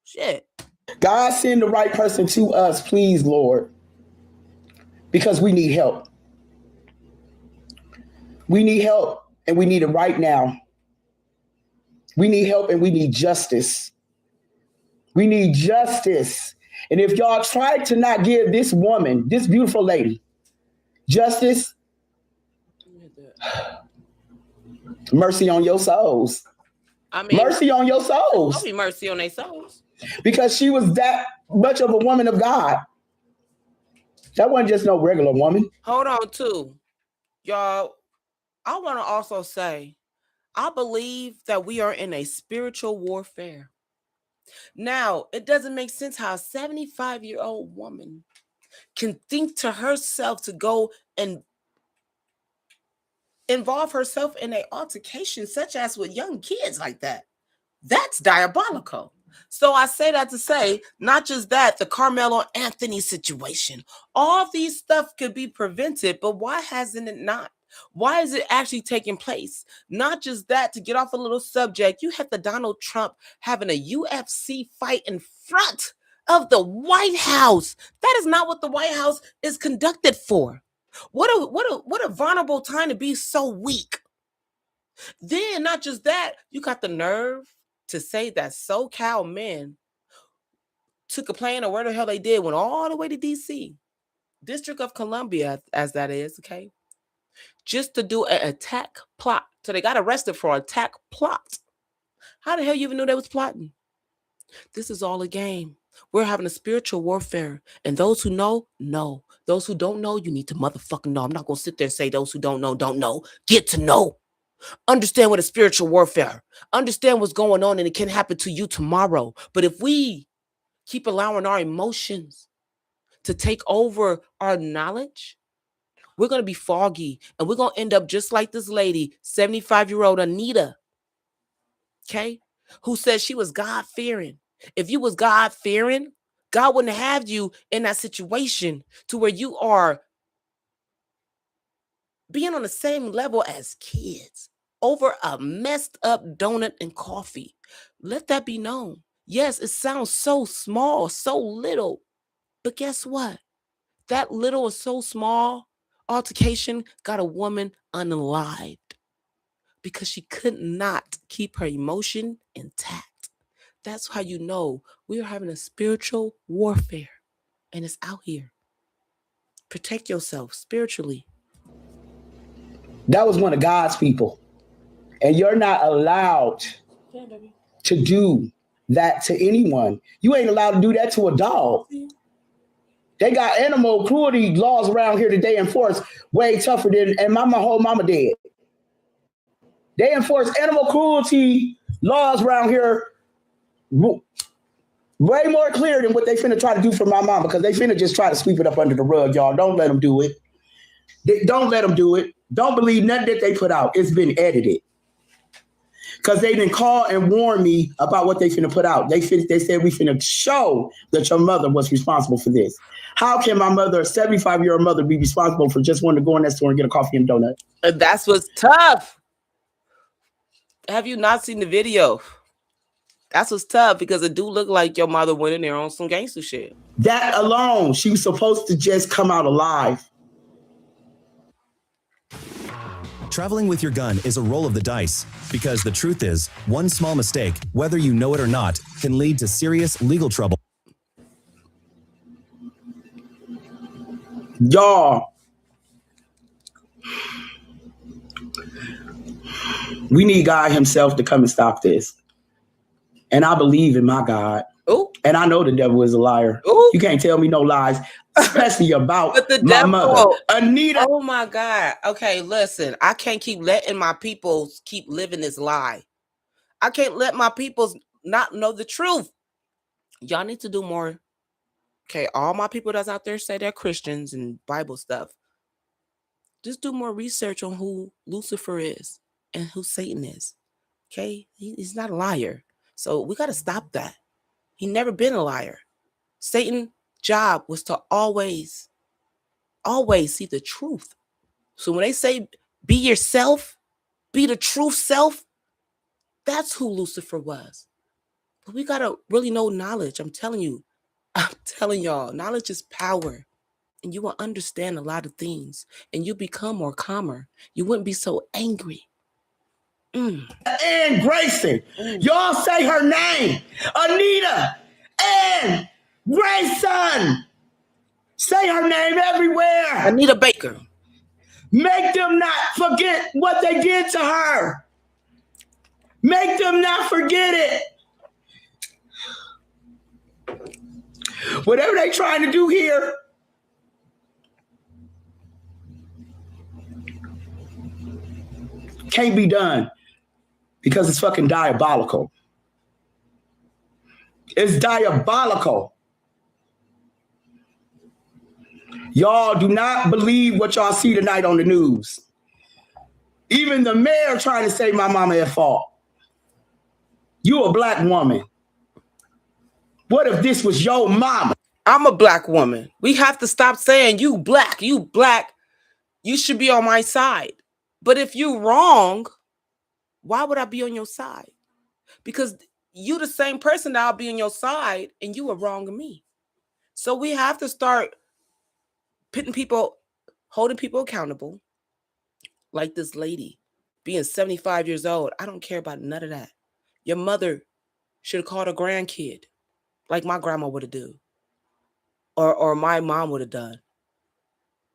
Shit. God, send the right person to us, please, Lord. Because we need help. We need help, and we need it right now. We need help, and we need justice. We need justice. And if y'all try to not give this woman, this beautiful lady, justice, mercy on your souls. I mean, mercy on your souls. Don't be mercy on their souls. Because she was that much of a woman of God. That wasn't just no regular woman. Hold on, too. Y'all, I want to also say, I believe that we are in a spiritual warfare. Now, it doesn't make sense how a 75-year-old woman can think to herself to go and involve herself in an altercation such as with young kids like that. That's diabolical. So I say that to say, not just that, the Carmelo Anthony situation, all these stuff could be prevented, but why hasn't it not? Why is it actually taking place? Not just that, to get off a little subject, you had the Donald Trump having a UFC fight in front of the White House. That is not what the White House is conducted for. What a vulnerable time to be so weak. Then, not just that, you got the nerve to say that SoCal men took a plane, or where the hell they did, went all the way to DC, District of Columbia, as that is, okay, just to do an attack plot. So they got arrested for an attack plot. How the hell you even knew they was plotting? This is all a game. We're having a spiritual warfare. And those who know, know. Those who don't know, you need to motherfucking know. I'm not going to sit there and say those who don't know, don't know. Get to know. Understand what a spiritual warfare. Understand what's going on, and it can happen to you tomorrow. But if we keep allowing our emotions to take over our knowledge, we're going to be foggy, and we're going to end up just like this lady, 75-year-old Anita, okay, who said she was God-fearing. If you was God-fearing, God wouldn't have you in that situation to where you are being on the same level as kids over a messed up donut and coffee. Let that be known. Yes, it sounds so small, so little, but guess what? That little or so small altercation got a woman unalived because she could not keep her emotion intact. That's how you know we are having a spiritual warfare, and it's out here. Protect yourself spiritually. That was one of God's people. And you're not allowed to do that to anyone. You ain't allowed to do that to a dog. They got animal cruelty laws around here that they enforce way tougher than, and my whole mama dead. They enforce animal cruelty laws around here way more clear than what they finna try to do for my mom, because they finna just try to sweep it up under the rug, y'all. Don't let them do it. Don't let them do it. Don't believe nothing that they put out. It's been edited. Because they didn't call and warn me about what they finna put out. They said we finna show that your mother was responsible for this. How can my mother, a 75-year-old mother, be responsible for just wanting to go in that store and get a coffee and donut? That's what's tough. Have you not seen the video? That's what's tough, because it do look like your mother went in there on some gangster shit. That alone, she was supposed to just come out alive. Traveling with your gun is a roll of the dice, because the truth is, one small mistake, whether you know it or not, can lead to serious legal trouble. Y'all, we need God himself to come and stop this. And I believe in my God. Ooh. And I know the devil is a liar. Ooh. You can't tell me no lies, especially about the my devil, mother. Anita. Oh my God. Okay, listen. I can't keep letting my people keep living this lie. I can't let my people not know the truth. Y'all need to do more. Okay, all my people that's out there say they're Christians and Bible stuff. Just do more research on who Lucifer is and who Satan is. Okay? He's not a liar. So we got to stop that. He never been a liar. Satan's job was to always see the truth. So when they say be yourself, be the truth self, that's who Lucifer was. But we got to really know knowledge. I'm telling y'all, knowledge is power. And you will understand a lot of things. And you become more calmer. You wouldn't be so angry. And Grayson. Y'all say her name. Anita and Grayson. Say her name everywhere. Anita Baker. Make them not forget what they did to her. Make them not forget it. Whatever they trying to do here, can't be done because it's fucking diabolical. It's diabolical. Y'all do not believe what y'all see tonight on the news. Even the mayor trying to say my mama at fault. You a black woman. What if this was your mama? I'm a black woman. We have to stop saying you black. You should be on my side. But if you're wrong, why would I be on your side? Because you the same person that I'll be on your side and you were wrong to me. So we have to start holding people accountable. Like this lady being 75 years old. I don't care about none of that. Your mother should have called a grandkid like my grandma would have done. Or my mom would have done.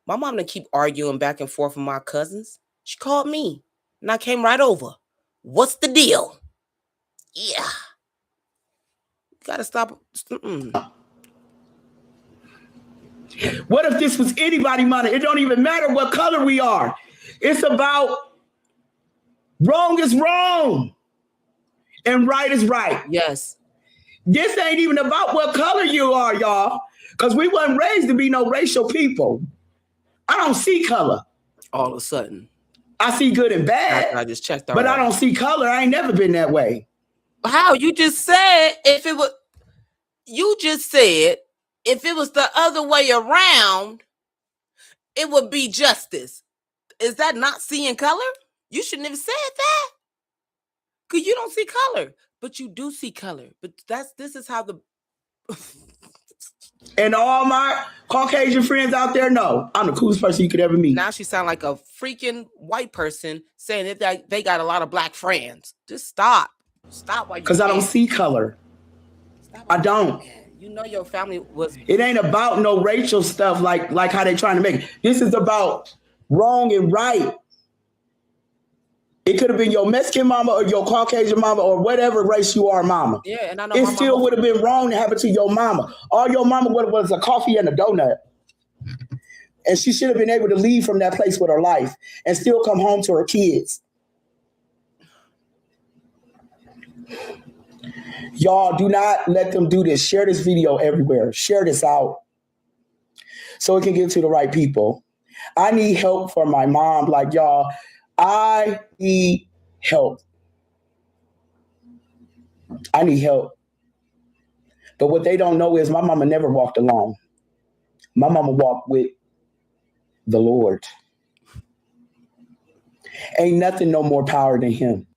My mom didn't keep arguing back and forth with my cousins. She called me and I came right over. What's the deal? Yeah. You gotta stop. What if this was anybody money? It don't even matter what color we are. It's about wrong is wrong and right is right. Yes. This ain't even about what color you are, y'all, because we wasn't raised to be no racial people. I don't see color. All of a sudden. I see good and bad. I just checked. But I don't see color. I ain't never been that way. How? You just said if it was the other way around, it would be justice. Is that not seeing color? You shouldn't have said that. Because you don't see color. But you do see color. But this is how the and all my Caucasian friends out there know I'm the coolest person you could ever meet. Now she sound like a freaking white person saying that they got a lot of black friends. Just stop. Stop. Because I don't see color. I don't. You know your family was. It ain't about no racial stuff like how they trying to make it. This is about wrong and right. It could have been your Mexican mama or your Caucasian mama or whatever race you are, mama. Yeah, and I know it still would have been wrong to have it to your mama. All your mama was a coffee and a donut. And she should have been able to leave from that place with her life and still come home to her kids. Y'all do not let them do this. Share this video everywhere. Share this out so it can get to the right people. I need help for my mom. Like, y'all, I need help. I need help. But what they don't know is my mama never walked alone. My mama walked with the Lord. Ain't nothing no more power than him.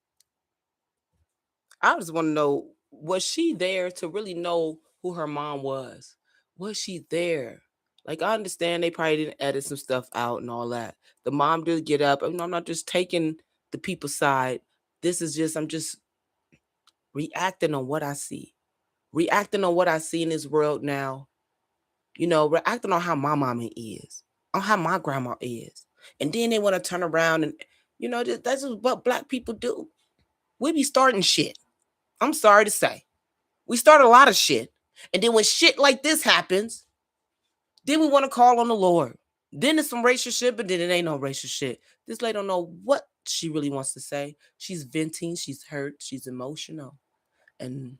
I just want to know, was she there to really know who her mom was? Was she there? Like, I understand they probably didn't edit some stuff out and all that. The mom did get up. I'm not just taking the people's side. I'm just reacting on what I see. Reacting on what I see in this world now. Reacting on how my mama is. On how my grandma is. And then they want to turn around and, that's what black people do. We be starting shit. I'm sorry to say. We start a lot of shit. And then when shit like this happens, then we want to call on the Lord. Then it's some racial shit, but then it ain't no racial shit. This lady don't know what she really wants to say. She's venting. She's hurt. She's emotional. And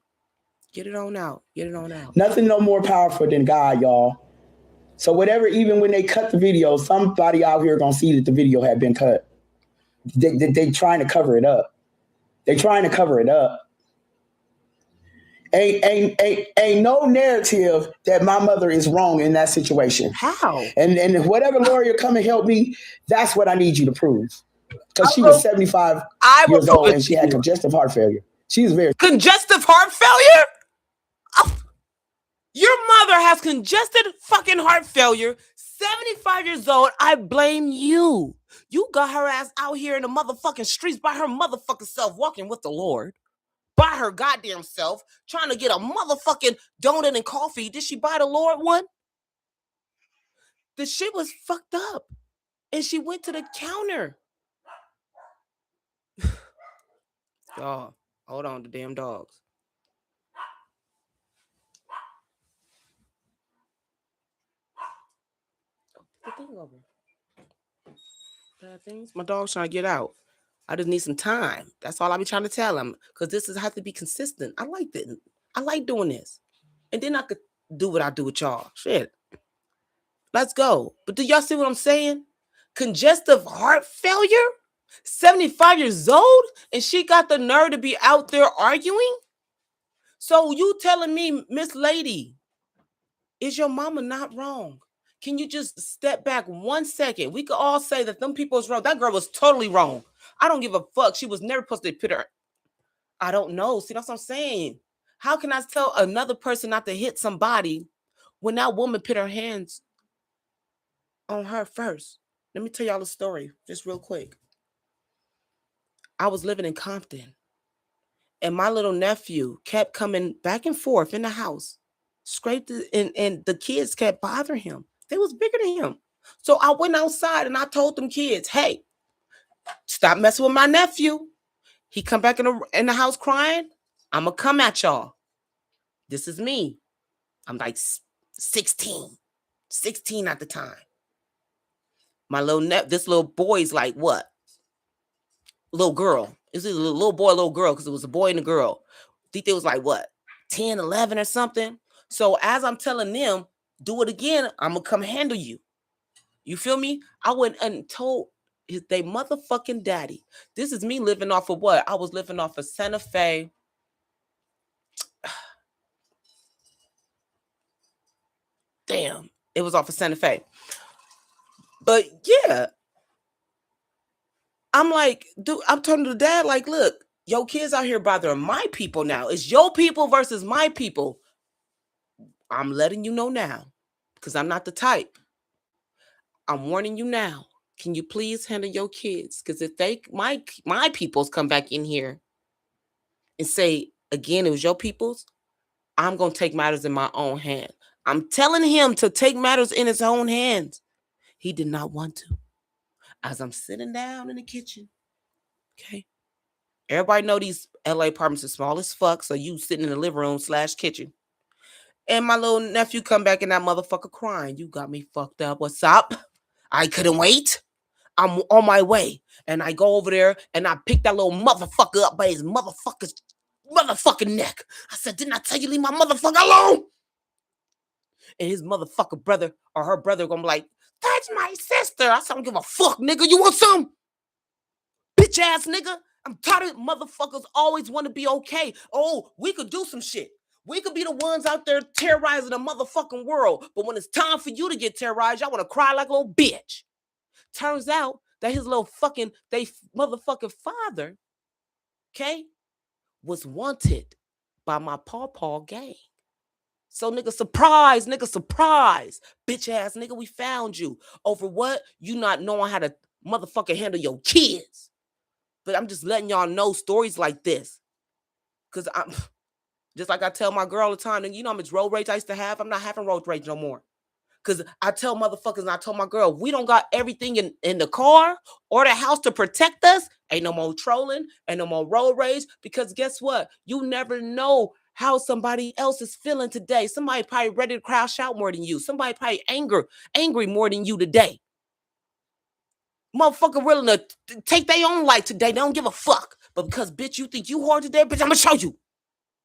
get it on out. Get it on out. Nothing no more powerful than God, y'all. So whatever, even when they cut the video, somebody out here gonna see that the video had been cut. They trying to cover it up. They trying to cover it up. Ain't no narrative that my mother is wrong in that situation. How? And whatever lawyer come and help me, that's what I need you to prove. Because she was 75 years old and she had congestive heart failure. She was very congestive heart failure? Oh, your mother has congested fucking heart failure. 75 years old. I blame you. You got her ass out here in the motherfucking streets by her motherfucking self, walking with the Lord. By her goddamn self, trying to get a motherfucking donut and coffee. Did she buy the Lord one? The shit was fucked up. And she went to the counter. Oh, hold on, the damn dogs. The thing over. Bad things. My dog's trying to get out. I just need some time. That's all I be trying to tell him. Because this has to be consistent. I like it. I like doing this. And then I could do what I do with y'all. Shit. Let's go. But do y'all see what I'm saying? Congestive heart failure? 75 years old? And she got the nerve to be out there arguing? So you telling me, Miss Lady, is your mama not wrong? Can you just step back 1 second? We could all say that them people is wrong. That girl was totally wrong. I don't give a fuck. She was never supposed to put her. I don't know. See, that's what I'm saying. How can I tell another person not to hit somebody when that woman put her hands on her first? Let me tell y'all a story just real quick. I was living in Compton and my little nephew kept coming back and forth in the house, and the kids kept bothering him. They was bigger than him. So I went outside and I told them kids, hey, stop messing with my nephew. He come back in the house crying. I'm going to come at y'all. This is me. I'm like 16 at the time. My this little boy's like what? Little girl. Is it a little boy, little girl? Because it was a boy and a girl. I think they was like what? 10, 11 or something. So as I'm telling them, do it again, I'm going to come handle you. You feel me? I went and told they motherfucking daddy. This is me living off of what? I was living off of Santa Fe. Damn. It was off of Santa Fe. But yeah. I'm like, dude, I'm telling the dad, like, look, your kids out here bothering my people now. It's your people versus my people. I'm letting you know now, because I'm not the type. I'm warning you now. Can you please handle your kids? Because if my peoples come back in here and say, again, it was your peoples, I'm going to take matters in my own hand. I'm telling him to take matters in his own hands. He did not want to. As I'm sitting down in the kitchen, okay? Everybody know these LA apartments are small as fuck, so you sitting in the living room / kitchen. And my little nephew come back in that motherfucker crying. You got me fucked up. What's up? I couldn't wait. I'm on my way. And I go over there and I pick that little motherfucker up by his motherfucking neck. I said, didn't I tell you leave my motherfucker alone? And his motherfucker brother or her brother gonna be like, That's my sister. I said, I don't give a fuck, nigga. You want some? Bitch ass nigga. I'm tired of motherfuckers always want to be okay. Oh, we could do some shit. We could be the ones out there terrorizing the motherfucking world. But when it's time for you to get terrorized, y'all want to cry like a little bitch. Turns out that his little fucking, motherfucking father, okay, was wanted by my pawpaw gang. So nigga, surprise, bitch ass nigga, we found you. Over what? You not knowing how to motherfucking handle your kids. But I'm just letting y'all know stories like this. Because I'm, just like I tell my girl all the time, and you know how much road rage I used to have? I'm not having road rage no more. Because I tell motherfuckers, and I told my girl, we don't got everything in the car or the house to protect us. Ain't no more trolling, ain't no more road rage. Because guess what? You never know how somebody else is feeling today. Somebody probably ready to crash out more than you. Somebody probably angry more than you today. Motherfucker willing to take their own life today. They don't give a fuck. But because, bitch, you think you hard today, bitch, I'm going to show you.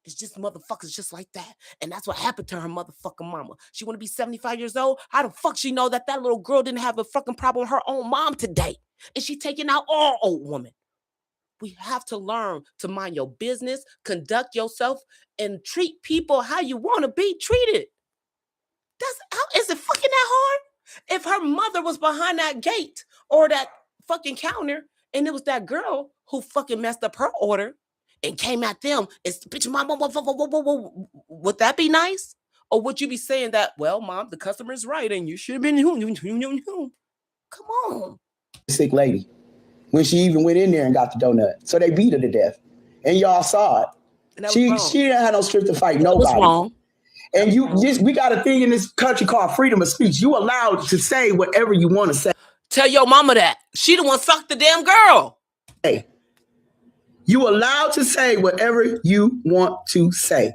It's just motherfuckers just like that. And that's what happened to her motherfucking mama. She want to be 75 years old. How the fuck she know that little girl didn't have a fucking problem with her own mom today? And she taking out all old women. We have to learn to mind your business, conduct yourself, and treat people how you want to be treated. Is it fucking that hard? If her mother was behind that gate or that fucking counter and it was that girl who fucking messed up her order and came at them, it's bitch, mom, would that be nice? Or would you be saying that, well, mom, the customer's right and you should have been Come on. Sick lady. When she even went in there and got the donut. So they beat her to death. And y'all saw it. She didn't have no strength to fight nobody. That was wrong. And we got a thing in this country called freedom of speech. You allowed to say whatever you want to say. Tell your mama that. She the one sucked the damn girl. Hey, you allowed to say whatever you want to say.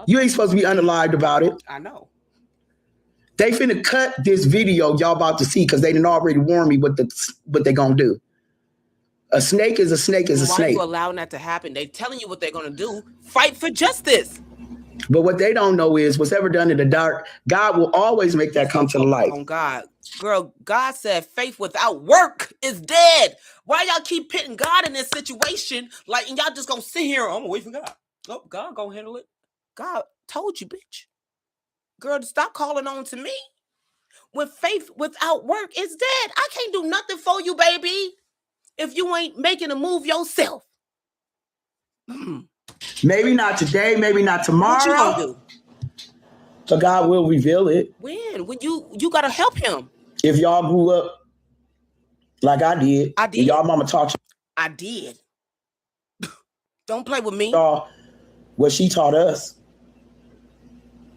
You ain't supposed to be unalived about it. I know. They finna cut this video y'all about to see because they didn't already warn me what they gonna do. A snake is a snake is a snake. Why are you allowing that to happen? They telling you what they're gonna do. Fight for justice. But what they don't know is what's ever done in the dark, God will always make that come to the light. Oh God. Girl, God said faith without work is dead. Why y'all keep pitting God in this situation? Like, and y'all just gonna sit here, I'm gonna wait for God. Oh, God gonna handle it. God told you, bitch. Girl, stop calling on to me. When faith without work is dead. I can't do nothing for you, baby, if you ain't making a move yourself. Maybe not today, maybe not tomorrow. What you gonna do? So God will reveal it. When you gotta help him. If y'all grew up like I did. Y'all mama taught you. I did. Don't play with me. What she taught us.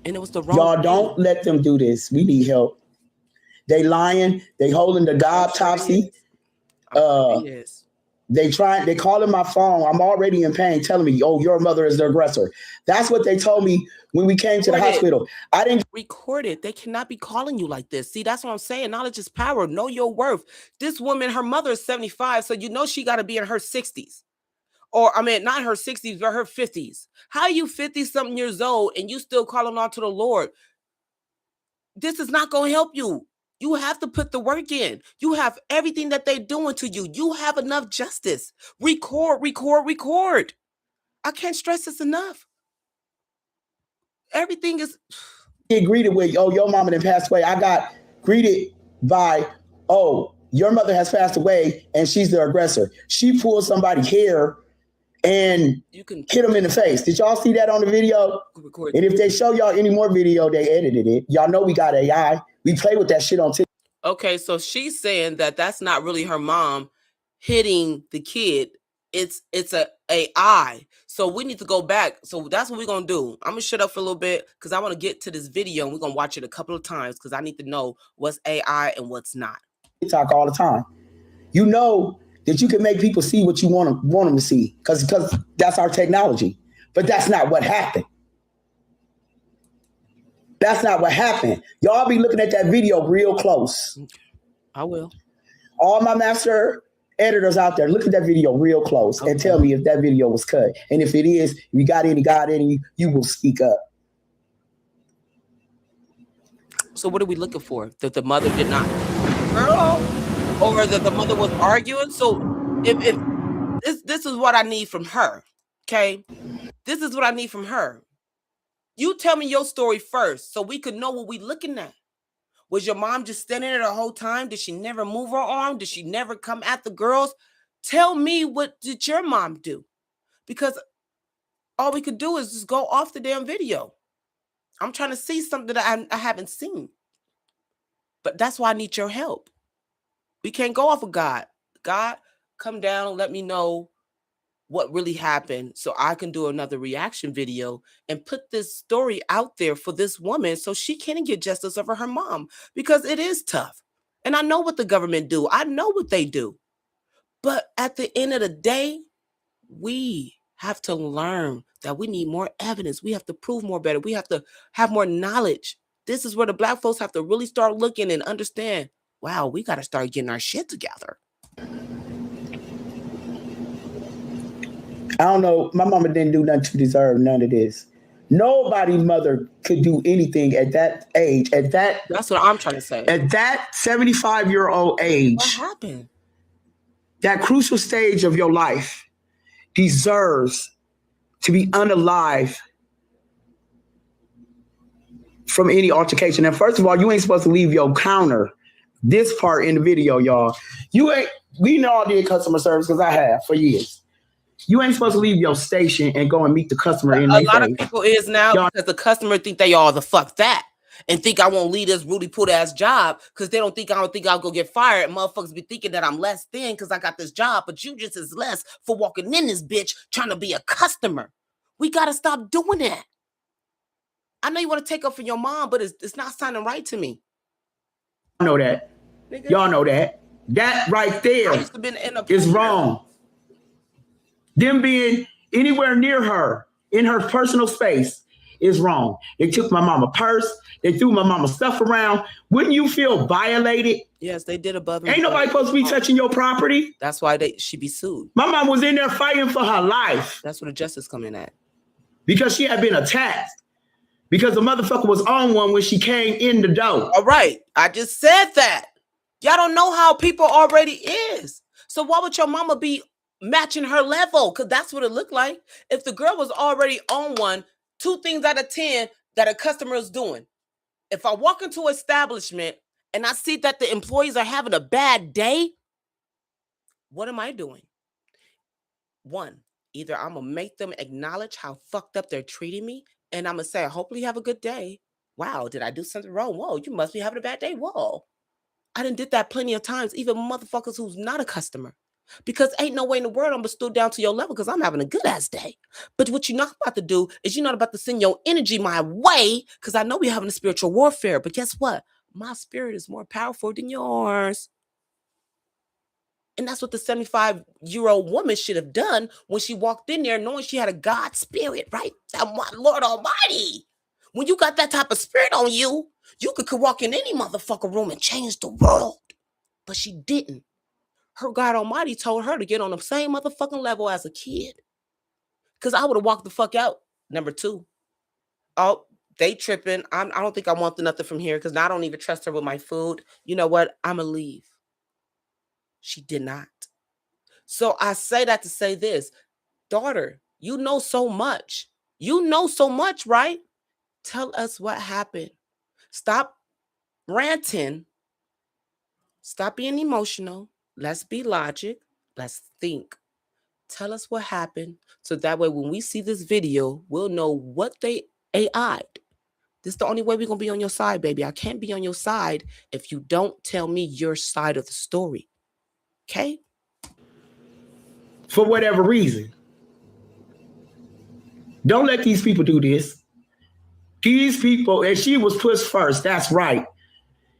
And it was the wrong Y'all thing. don't let them do this. We need help. They lying. They holding the autopsy. Yes. They calling my phone. I'm already in pain, telling me, oh, your mother is the aggressor. That's what they told me when we came to the hospital. I didn't record it. They cannot be calling you like this. See, that's what I'm saying. Knowledge is power. Know your worth. This woman, her mother is 75, so you know she got to be in her 60s. Or, I mean, not her 60s, but her 50s. How are you 50-something years old and you still calling on to the Lord? This is not going to help you. You have to put the work in. You have everything that they're doing to you. You have enough justice. Record. I can't stress this enough. Everything is... Get greeted with, oh, your mama done passed away. I got greeted by, oh, your mother has passed away and she's the aggressor. She pulled somebody's hair and hit him in the face. Did y'all see that on the video? And if they show y'all any more video, they edited it. Y'all know we got AI. We play with that shit on TikTok. Okay, so she's saying that that's not really her mom hitting the kid. It's a AI. So we need to go back. So that's what we're going to do. I'm going to shut up for a little bit because I want to get to this video and we're going to watch it a couple of times because I need to know what's AI and what's not. TikTok all the time. You know that you can make people see what you want them to see because that's our technology. But that's not what happened. That's not what happened. Y'all be looking at that video real close. I will. All my master editors out there, look at that video real close and tell me if that video was cut. And if it is, if you got any God in you, you will speak up. So what are we looking for? That the mother did not, girl, or that the mother was arguing? So if this is what I need from her, okay? This is what I need from her. You tell me your story first so we could know what we looking at. Was your mom just standing there the whole time? Did she never move her arm? Did she never come at the girls? Tell me, what did your mom do? Because all we could do is just go off the damn video. I'm trying to see something that I haven't seen. But that's why I need your help. We can't go off of God. God, come down and let me know what really happened so I can do another reaction video and put this story out there for this woman so she can get justice over her mom, because it is tough. And I know what the government do. I know what they do. But at the end of the day, we have to learn that we need more evidence. We have to prove more better. We have to have more knowledge. This is where the Black folks have to really start looking and understand, wow, we got to start getting our shit together. I don't know. My mama didn't do nothing to deserve none of this. Nobody's mother could do anything at that age. That's what I'm trying to say. At that 75-year-old age, What happened? that crucial stage of your life deserves to be unalive from any altercation. And first of all, you ain't supposed to leave your counter. This part in the video, y'all. We know I did customer service because I have for years. You ain't supposed to leave your station and go and meet the customer in their face. A lot of people is now, because the customer think they all the fuck that and think I won't leave this Rudy put ass job because they don't think I'll go get fired. And motherfuckers be thinking that I'm less than because I got this job, but you just as less for walking in this bitch trying to be a customer. We got to stop doing that. I know you want to take up for your mom, but it's not sounding right to me. I know that. Nigga. Y'all know that. That right there is wrong. Them being anywhere near her in her personal space is wrong. They took my mama purse. They threw my mama stuff around. Wouldn't you feel violated? Yes, they did above and Ain't nobody supposed to be touching your property. That's why she be sued. My mom was in there fighting for her life. That's where the justice come in at. Because she had been attacked. Because the motherfucker was on one when she came in the door. All right. I just said that. Y'all don't know how people already is. So why would your mama be matching her level? Because that's what it looked like. If the girl was already on one, 2 things out of 10 that a customer is doing. If I walk into an establishment and I see that the employees are having a bad day, what am I doing? One, either I'm going to make them acknowledge how fucked up they're treating me, and I'm going to say, hopefully you have a good day. Wow, did I do something wrong? Whoa, you must be having a bad day. Whoa. I done did that plenty of times, even motherfuckers who's not a customer. Because ain't no way in the world I'm going to stoop down to your level because I'm having a good ass day. But what you're not about to do is you're not about to send your energy my way because I know we're having a spiritual warfare. But guess what? My spirit is more powerful than yours. And that's what the 75-year-old woman should have done when she walked in there knowing she had a God spirit, right? That Lord Almighty. When you got that type of spirit on you, you could walk in any motherfucker room and change the world. But she didn't. Her God Almighty told her to get on the same motherfucking level as a kid. Because I would have walked the fuck out. Number 2. Oh, they tripping. I don't think I want nothing from here because now I don't even trust her with my food. You know what? I'm going to leave. She did not. So I say that to say this. Daughter, you know so much. You know so much, right? Tell us what happened. Stop ranting. Stop being emotional. Let's be logic. Let's think. Tell us what happened. So that way, when we see this video, we'll know what they AI'd. This is the only way we're going to be on your side, baby. I can't be on your side if you don't tell me your side of the story. Okay? For whatever reason. Don't let these people do this. These people, and she was pushed first. That's right.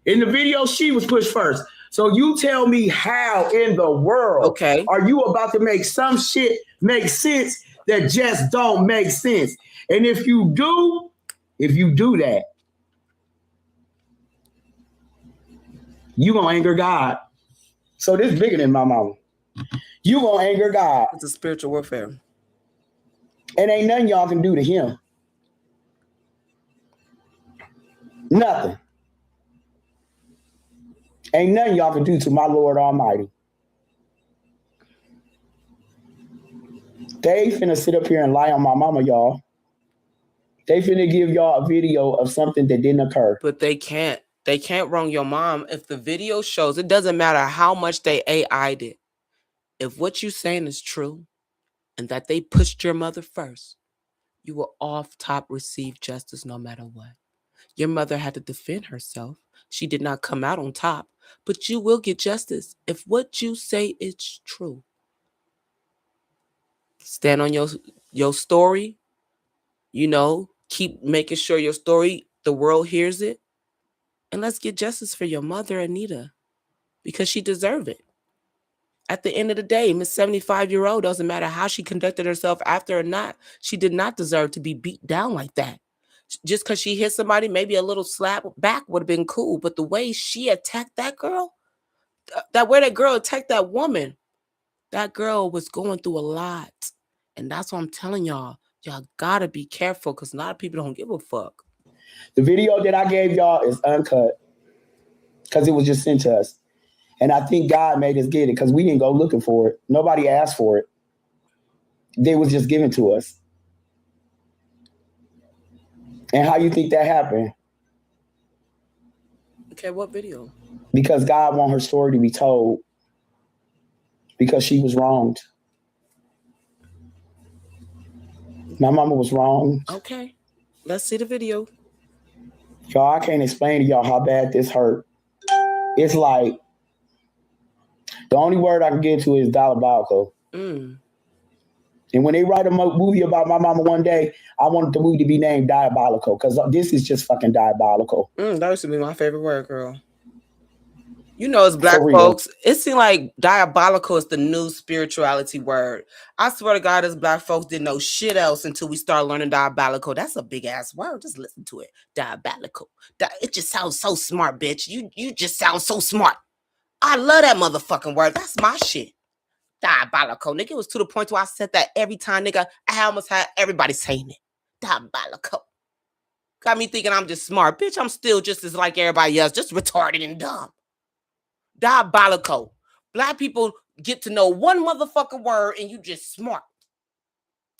In the video, she was pushed first. So you tell me how in the world are you about to make some shit make sense that just don't make sense? And if you do that, you gonna anger God. So this is bigger than my mama. You gonna anger God. It's a spiritual warfare. And ain't nothing y'all can do to him. Nothing. Ain't nothing y'all can do to my Lord Almighty. They finna sit up here and lie on my mama, y'all. They finna give y'all a video of something that didn't occur. But they can't. They can't wrong your mom. If the video shows, it doesn't matter how much they AI'd it. If what you're saying is true and that they pushed your mother first, you will off top receive justice no matter what. Your mother had to defend herself. She did not come out on top, but you will get justice if what you say is true. Stand on your story, keep making sure your story, the world hears it. And let's get justice for your mother, Anita, because she deserved it. At the end of the day, Miss 75-year-old, doesn't matter how she conducted herself after or not, she did not deserve to be beat down like that. Just because she hit somebody, maybe a little slap back would have been cool. But the way she attacked that girl, that girl attacked that woman, that girl was going through a lot. And that's what I'm telling y'all. Y'all gotta be careful because a lot of people don't give a fuck. The video that I gave y'all is uncut because it was just sent to us. And I think God made us get it because we didn't go looking for it. Nobody asked for it. They was just given to us. And how you think that happened? Okay, what video? Because God wants her story to be told. Because she was wronged. My mama was wronged. Okay, let's see the video. Y'all, I can't explain to y'all how bad this hurt. It's like, the only word I can get to is diabolical. And when they write a movie about my mama one day, I want the movie to be named Diabolical because this is just fucking diabolical. That used to be my favorite word, girl. As black folks, it seems like diabolical is the new spirituality word. I swear to God, as black folks didn't know shit else until we start learning diabolical. That's a big ass word. Just listen to it. Diabolical. It just sounds so smart, bitch. You just sound so smart. I love that motherfucking word. That's my shit. Diabolical. Nigga, it was to the point where I said that every time, nigga. I almost had everybody saying it. Diabolical. Got me thinking I'm just smart. Bitch, I'm still just as like everybody else, just retarded and dumb. Diabolical. Black people get to know one motherfucking word and you just smart.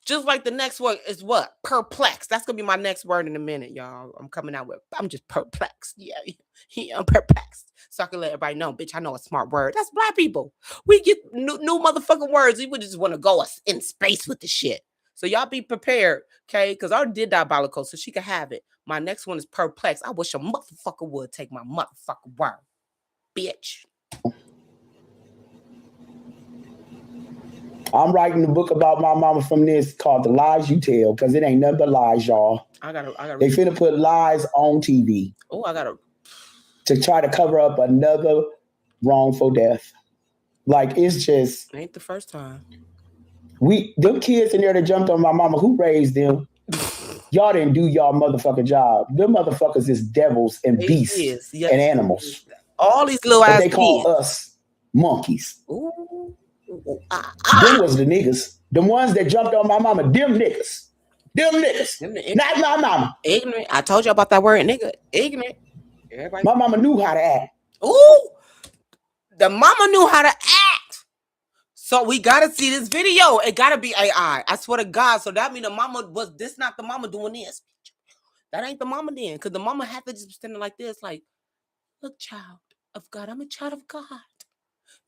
Just like the next word is what? Perplexed. That's going to be my next word in a minute, y'all. I'm coming out with, I'm just perplexed. Yeah, I'm perplexed. So I can let everybody know, bitch, I know a smart word. That's black people. We get new motherfucking words. We would just want to go in space with the shit. So y'all be prepared, okay? Because I already did diabolical, so she can have it. My next one is perplexed. I wish a motherfucker would take my motherfucking word. Bitch. I'm writing a book about my mama from this called The Lies You Tell, because it ain't nothing but lies, y'all. They finna put lies on TV. Oh, to try to cover up another wrongful death. Like, it's just... Ain't the first time. Them kids in there that jumped on my mama, who raised them? Y'all didn't do y'all motherfucking job. Them motherfuckers is devils and beasts and animals. All these little ass they call us monkeys. Ooh. Them was the niggas. The ones that jumped on my mama, them niggas. Not my mama. Ignorant. I told you about that word, nigga. Ignorant. Everybody. My mama knew how to act. Ooh. The mama knew how to act. So we gotta see this video. It gotta be AI. I swear to God. So that mean the mama was this not the mama doing this. That ain't the mama then. Because the mama had to just be standing like this, like, look, child of God. I'm a child of God.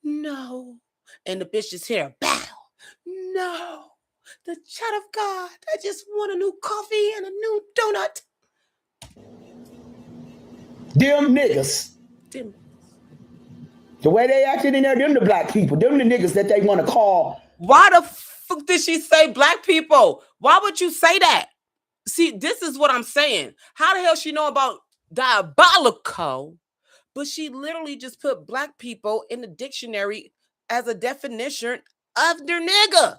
No. And the bitch is here. Bow. No. The child of God. I just want a new coffee and a new donut. Them niggas. The way they acted in there, them the black people. Them the niggas that they want to call. Why the fuck did she say black people? Why would you say that? See, this is what I'm saying. How the hell she know about diabolical? But she literally just put black people in the dictionary as a definition of their nigga.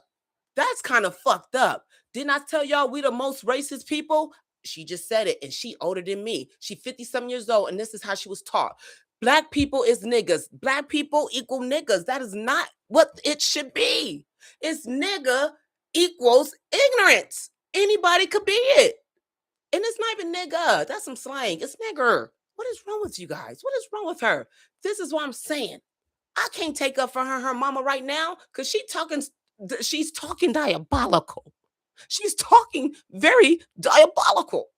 That's kind of fucked up. Didn't I tell y'all we the most racist people? She just said it, and she older than me. She 50-some years old, and this is how she was taught. Black people is niggas. Black people equal niggas. That is not what it should be. It's nigga equals ignorance. Anybody could be it. And it's not even nigga. That's some slang. It's nigger. What is wrong with you guys? What is wrong with her? This is what I'm saying. I can't take up for her mama right now because she's talking diabolical. She's talking very diabolical.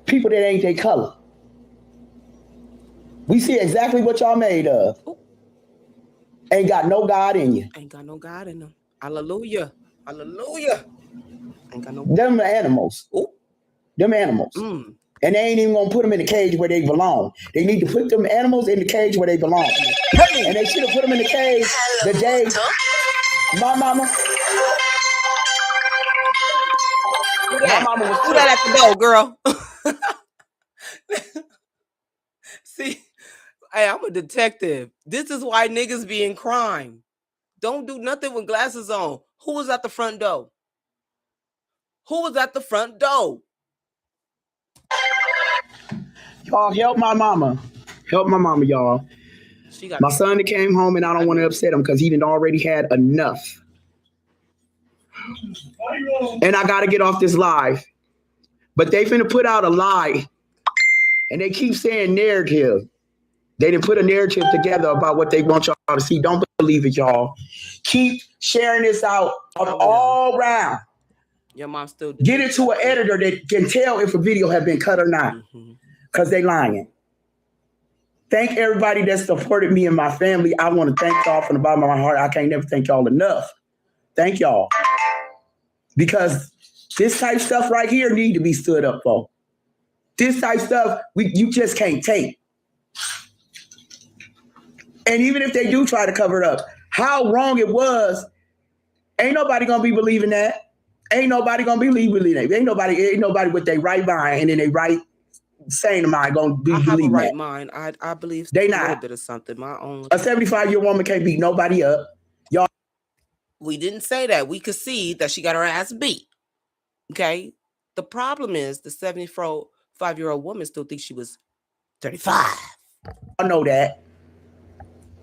People that ain't their color. We see exactly what y'all made of. Ooh. Ain't got no God in you. Ain't got no God in them. Hallelujah. Hallelujah. Ain't got no. Them animals. Ooh. Them animals. Mm. And they ain't even gonna put them in the cage where they belong. They need to put them animals in the cage where they belong. And they should have put them in the cage the day my mama. Who that? My mama was Who that at the door, girl? See, hey, I'm a detective. This is why niggas be in crime. Don't do nothing with glasses on. Who was at the front door? Who was at the front door? Y'all help my mama. Help my mama, y'all. She got My son that came home and I don't want to upset him because he didn't already had enough. And I got to get off this live. But they finna put out a lie. And they keep saying narrative. They didn't put a narrative together about what they want y'all to see. Don't believe it, y'all. Keep sharing this out all around. Your mom still Get it to an editor that can tell if a video have been cut or not. Because they lying. Thank everybody that supported me and my family. I want to thank y'all from the bottom of my heart. I can't never thank y'all enough. Thank y'all. Because this type stuff right here need to be stood up for. This type stuff you just can't take. And even if they do try to cover it up, how wrong it was, ain't nobody gonna be believing that. Ain't nobody gonna be believing that. Ain't nobody with their right mind and then they right sane mind gonna be I have a believing right that. mind. I believe They a little not. bit of something. My own. A 75-year woman can't beat nobody up. Y'all. We didn't say that. We could see that she got her ass beat. Okay. The problem is the 75-year-old woman still thinks she was 35. I know that.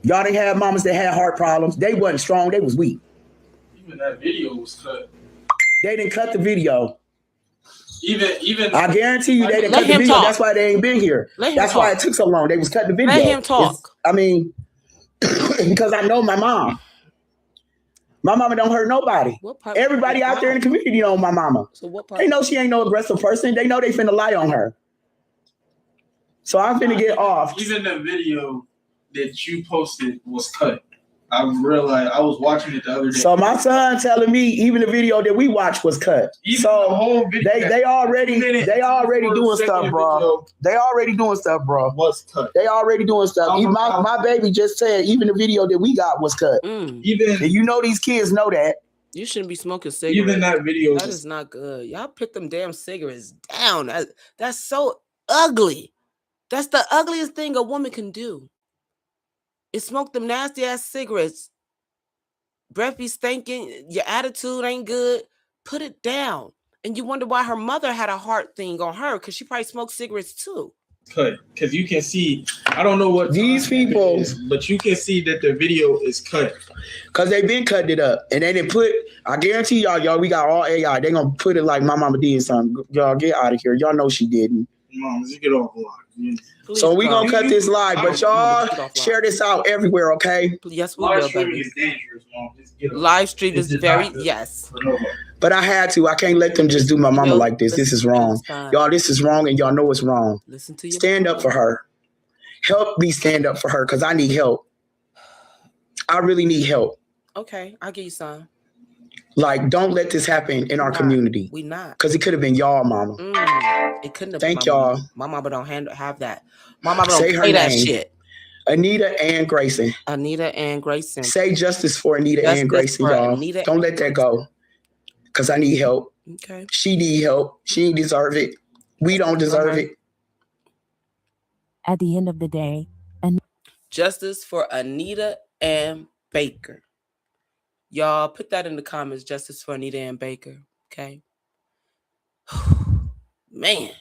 Y'all didn't have mamas that had heart problems. They wasn't strong. They was weak. Even that video was cut. They didn't cut the video. Even I guarantee you they didn't Let cut the him video. talk. That's why they ain't been here. That's why it took so long. They was cutting the video. Let him talk. Because I know my mom. My mama don't hurt nobody. Everybody out there in the community know my mama. So what part? They know she ain't no aggressive person. They know they finna lie on her. So I'm finna get off. Even the video that you posted was cut. I realized I was watching it the other day. So my son telling me even the video that we watched was cut. Even so the whole video they already doing stuff, bro. They already doing stuff, bro. Was cut. They already doing stuff. Even my baby just said even the video that we got was cut. Even and you know these kids know that. You shouldn't be smoking cigarettes. Even that video. That is not good. Y'all put them damn cigarettes down. That's so ugly. That's the ugliest thing a woman can do. Is smoke them nasty ass cigarettes. Breath be stinking. Your attitude ain't good. Put it down. And you wonder why her mother had a heart thing on her because she probably smoked cigarettes too. Cut because you can see. I don't know what these people, but you can see that the video is cut because they've been cutting it up and they didn't put. I guarantee y'all, we got all AI. They gonna put it like my mama did something. Y'all get out of here. Y'all know she didn't. Mom, just get off line. So we gonna cut this live, but y'all share this out everywhere, okay? Yes, we will, baby. Is dangerous, Mom. Just get off. Live stream is very yes. But I had to. I can't let them just do my mama like this. This is wrong, y'all. This is wrong, and y'all know it's wrong. Listen to you. Stand up for her. Help me stand up for her because I need help. I really need help. Okay, I'll give you some. Like, don't let this happen in our community. We not. Because it could have been y'all, mama. It couldn't have Thank been y'all. My mama don't have that. My mama don't Say her play that name. shit. Anita Ann Grayson. Anita Ann Grayson. Say justice for Anita Ann Grayson, y'all. Don't let that go. Because I need help. Okay. She need help. She ain't deserve it. We don't deserve it. At the end of the day, justice for Anita Ann Baker. Y'all put that in the comments. Justice for Anita Ann Baker. Okay. Man,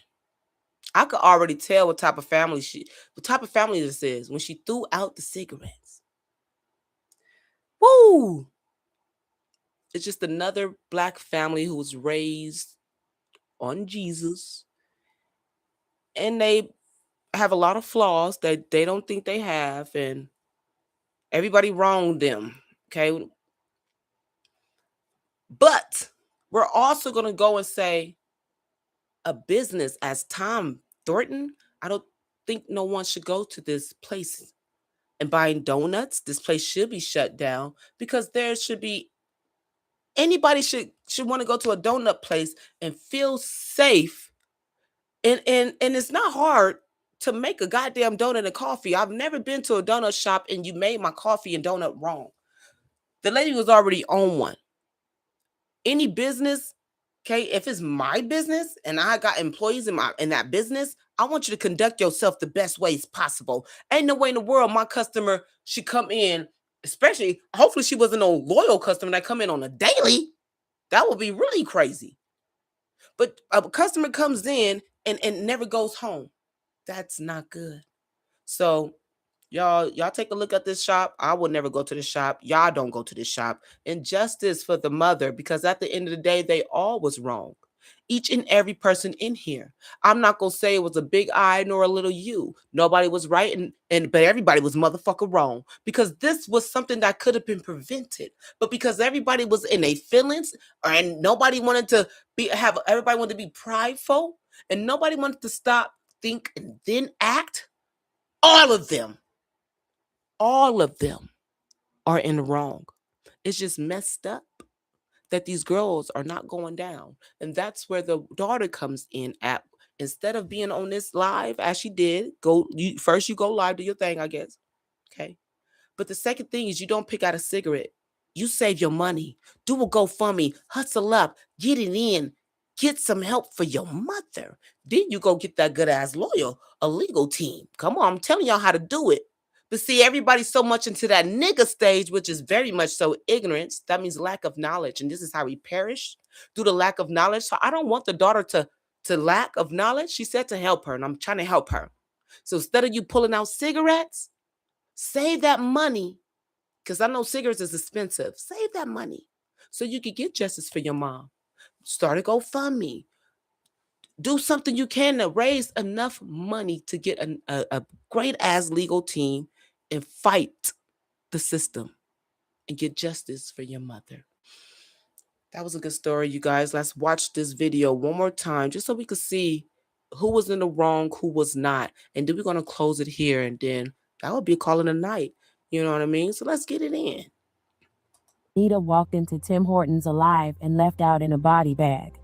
I could already tell what type of family this is when she threw out the cigarettes. Woo! It's just another Black family who was raised on Jesus. And they have a lot of flaws that they don't think they have, and everybody wronged them. Okay. But we're also going to go and say a business as Tom Thornton, I don't think no one should go to this place and buying donuts. This place should be shut down because there should be anybody should want to go to a donut place and feel safe. And it's not hard to make a goddamn donut and coffee. I've never been to a donut shop and you made my coffee and donut wrong. The lady was already on one. Any business, okay, if it's my business and I got employees in that business, I want you to conduct yourself the best ways possible. Ain't no way in the world my customer should come in, especially, hopefully she wasn't a loyal customer that come in on a daily. That would be really crazy. But a customer comes in and never goes home. That's not good. So y'all take a look at this shop. I will never go to the shop. Y'all don't go to the shop. And justice for the mother, because at the end of the day, they all was wrong. Each and every person in here. I'm not going to say it was a big I nor a little you. Nobody was right, but everybody was motherfucker wrong, because this was something that could have been prevented. But because everybody was in their feelings and nobody wanted to everybody wanted to be prideful and nobody wanted to stop, think, and then act, all of them are in the wrong. It's just messed up that these girls are not going down. And that's where the daughter comes in at. Instead of being on this live as she did, first you go live, do your thing, I guess. Okay. But the second thing is you don't pick out a cigarette. You save your money. Do a GoFundMe. Hustle up. Get it in. Get some help for your mother. Then you go get that good ass lawyer, a legal team. Come on, I'm telling y'all how to do it. But see, everybody's so much into that nigga stage, which is very much so ignorance. That means lack of knowledge. And this is how we perish, due to lack of knowledge. So I don't want the daughter to lack of knowledge. She said to help her, and I'm trying to help her. So instead of you pulling out cigarettes, save that money, because I know cigarettes is expensive. Save that money so you can get justice for your mom. Start a GoFundMe. Do something you can to raise enough money to get a great ass legal team and fight the system and get justice for your mother. That was a good story, you guys. Let's watch this video one more time just so we could see who was in the wrong, who was not. And then we're going to close it here, and then that would be calling a night. You know what I mean? So let's get it in. Nita walked into Tim Hortons alive and left out in a body bag.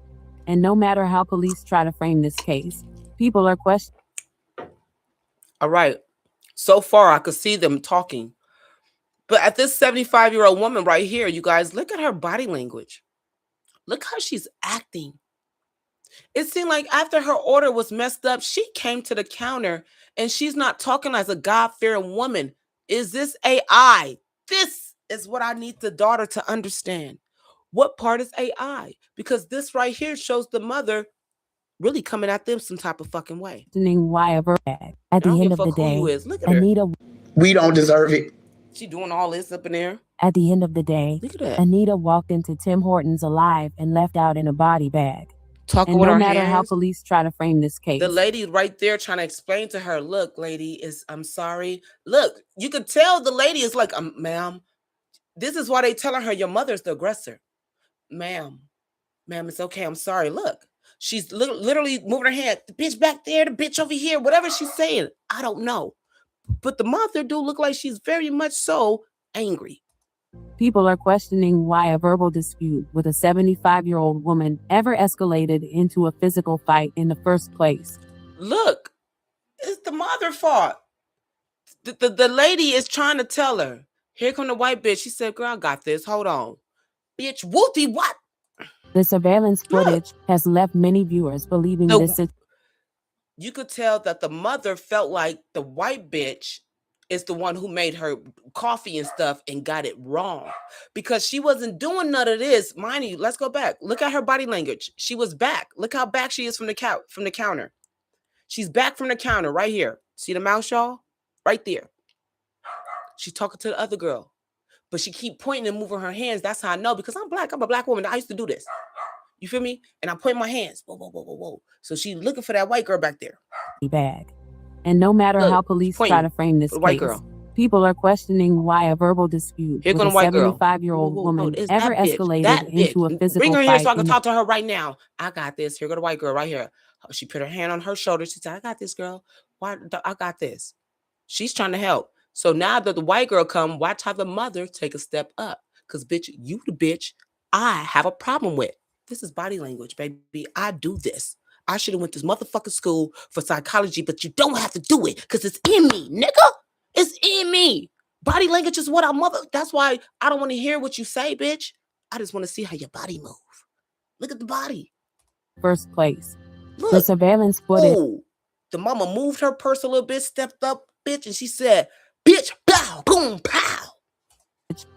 And no matter how police try to frame this case, people are questioning. All right. So far, I could see them talking. But at this 75-year-old woman right here, you guys, look at her body language. Look how she's acting. It seemed like after her order was messed up, she came to the counter and she's not talking as a God-fearing woman. Is this AI? This is what I need the daughter to understand. What part is AI? Because this right here shows the mother really coming at them some type of fucking way. Why a bag. At the end of the day, Anita, we don't deserve it. She doing all this up in there. At the end of the day, look at that. Anita walked into Tim Hortons alive and left out in a body bag. Talking and with no her matter hands. How police try to frame this case, the lady right there trying to explain to her, look, lady, I'm sorry. Look, you could tell the lady is like, ma'am, this is why they telling her your mother's the aggressor. Ma'am, it's okay. I'm sorry. Look, she's literally moving her hand. The bitch back there, the bitch over here, whatever she's saying. I don't know. But the mother do look like she's very much so angry. People are questioning why a verbal dispute with a 75-year-old woman ever escalated into a physical fight in the first place. Look, it's the mother fault. The lady is trying to tell her, here come the white bitch. She said, girl, I got this. Hold on. Bitch, whoopty what? The surveillance footage has left many viewers believing this. You could tell that the mother felt like the white bitch is the one who made her coffee and stuff and got it wrong, because she wasn't doing none of this. Mind you, let's go back. Look at her body language. She was back. Look how back she is from the counter. She's back from the counter right here. See the mouse, y'all? Right there. She's talking to the other girl, but she keep pointing and moving her hands. That's how I know, because I'm black. I'm a black woman. I used to do this. You feel me? And I point my hands. Whoa, whoa, whoa, whoa, whoa. So she's looking for that white girl back there. Bag. And no matter Look, how police point try to frame this the white case, girl. people are questioning why a verbal dispute Here with go a the white girl. 75-year-old Who woman is ever that bitch? escalated That into a bitch. physical Bring her here fight so I can in the talk to her right now. I got this. Here go the white girl right here. She put her hand on her shoulder. She said, I got this, girl. Why? I got this. She's trying to help. So now that the white girl come, watch how the mother take a step up. Because, bitch, you the bitch I have a problem with. This is body language, baby. I do this. I should have went to this motherfucking school for psychology, but you don't have to do it because it's in me, nigga. It's in me. Body language is what that's why I don't want to hear what you say, bitch. I just want to see how your body move. Look at the body. first place. Look. The surveillance footage Oh, the mama moved her purse a little bit, stepped up, bitch, and she said, bitch, pow, boom, pow.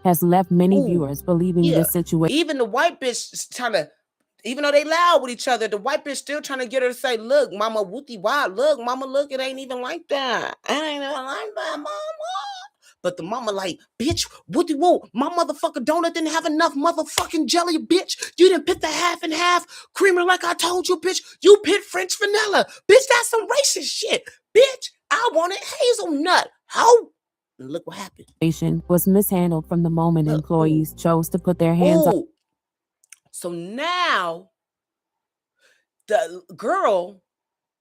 has left many Ooh, viewers believing yeah. this situation Even the white bitch is trying to, even though they loud with each other, the white bitch still trying to get her to say, look, mama, wooty wild, look, mama, look, it ain't even like that. It ain't even like that, mama. But the mama like, bitch, wooty woo, my motherfucker donut didn't have enough motherfucking jelly, bitch. You didn't put the half and half creamer like I told you, bitch. You put French vanilla. Bitch, that's some racist shit. Bitch, I wanted hazelnut. How? And look what happened. was mishandled from the moment Look, employees chose to put their hands on. Ooh. So now the girl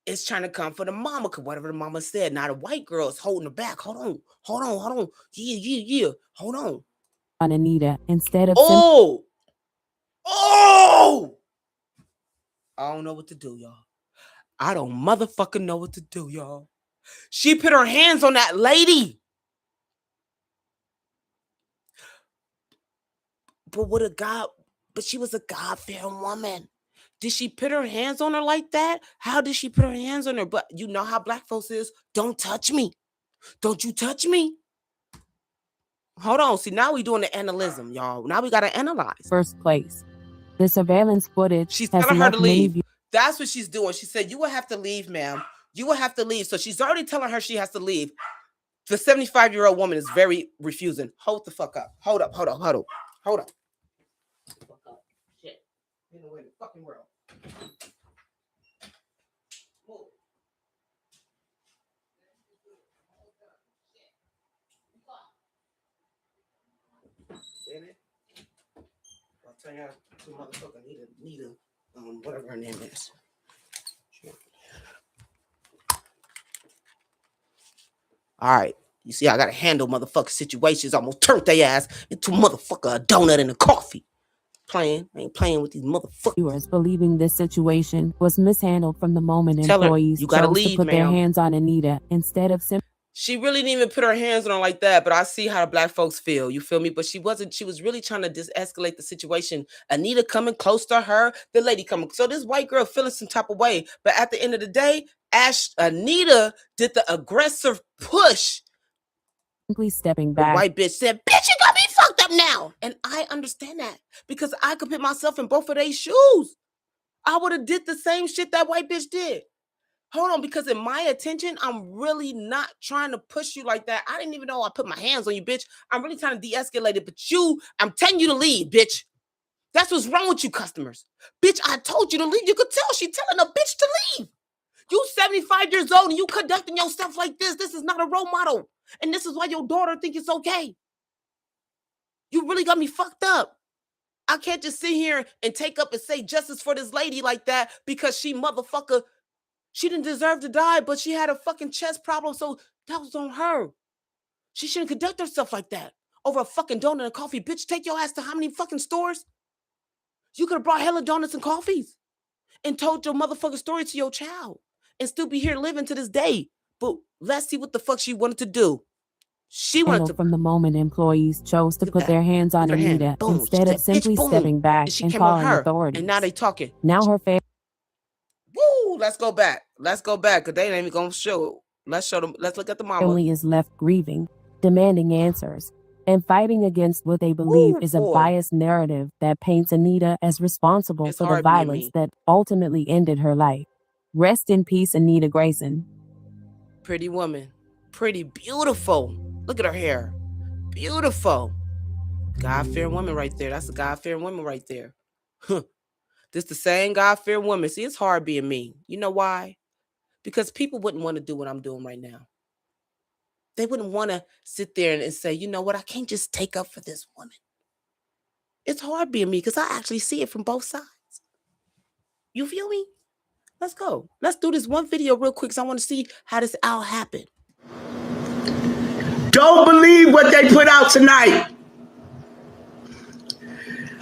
is trying to come for the mama, because whatever the mama said. Now the white girl is holding her back. Hold on. Yeah. Hold on. Anita instead of Oh! I don't know what to do, y'all. I don't motherfucking know what to do, y'all. She put her hands on that lady. But she was a God-fearing woman. Did she put her hands on her like that? How did she put her hands on her? But you know how black folks is. Don't touch me. Don't you touch me. Hold on. See, now we doing the analysm, y'all. Now we got to analyze. first place. The surveillance footage She's has telling her left to many leave. That's what she's doing. She said, you will have to leave, ma'am. You will have to leave. So she's already telling her she has to leave. The 75-year-old woman is very refusing. Hold the fuck up. Hold up. Shit. In the way of the fucking world. I'll tell you, two motherfucker need a whatever her name is. All right. You see, I gotta handle motherfucking situations. Almost turned their ass into motherfucker a donut and a coffee. I ain't playing with these motherfuckers. Viewers believing this situation was mishandled from the moment Tell her, employees you gotta chose leave, to put their ma'am. hands on Anita instead of simply. She really didn't even put her hands on her like that, but I see how the black folks feel. You feel me? But she was really trying to de-escalate the situation. Anita coming close to her, the lady coming. So this white girl feeling some type of way. But at the end of the day, Anita did the aggressive push. Simply stepping The back. white bitch said, bitch, you got me fucked up now. And I understand that because I could put myself in both of their shoes. I would have did the same shit that white bitch did. Hold on, because in my attention, I'm really not trying to push you like that. I didn't even know I put my hands on you, bitch. I'm really trying to de-escalate it, but I'm telling you to leave, bitch. That's what's wrong with you customers. Bitch, I told you to leave. You could tell she's telling a bitch to leave. You 75 years old and you conducting yourself like this. This is not a role model. And this is why your daughter think it's okay. You really got me fucked up. I can't just sit here and take up and say justice for this lady like that because she didn't deserve to die, but she had a fucking chest problem, so that was on her. She shouldn't conduct herself like that over a fucking donut and coffee. Bitch, take your ass to how many fucking stores? You could have brought hella donuts and coffees and told your motherfucking story to your child and still be here living to this day. But let's see what the fuck she wanted to do. She wanted to. From the moment employees chose to put their hands on Anita instead of simply stepping back and calling authorities. And now they talking. Now her family. Woo! Let's go back. Because they ain't even gonna show. Let's show them. Let's look at the mama. Family is left grieving, demanding answers, and fighting against what they believe is a biased narrative that paints Anita as responsible for the violence that ultimately ended her life. Rest in peace, Anita Grayson. Pretty woman. Pretty, beautiful. Look at her hair. Beautiful. God-fearing woman right there. That's a God-fearing woman right there. This the same God-fearing woman. See, it's hard being me. You know why? because people wouldn't want to do what I'm doing right now. They wouldn't want to sit there and say, you know what, I can't just take up for this woman. It's hard being me because I actually see it from both sides. You feel me? Let's go. Let's do this one video real quick because I want to see how this all happened. Don't believe what they put out tonight.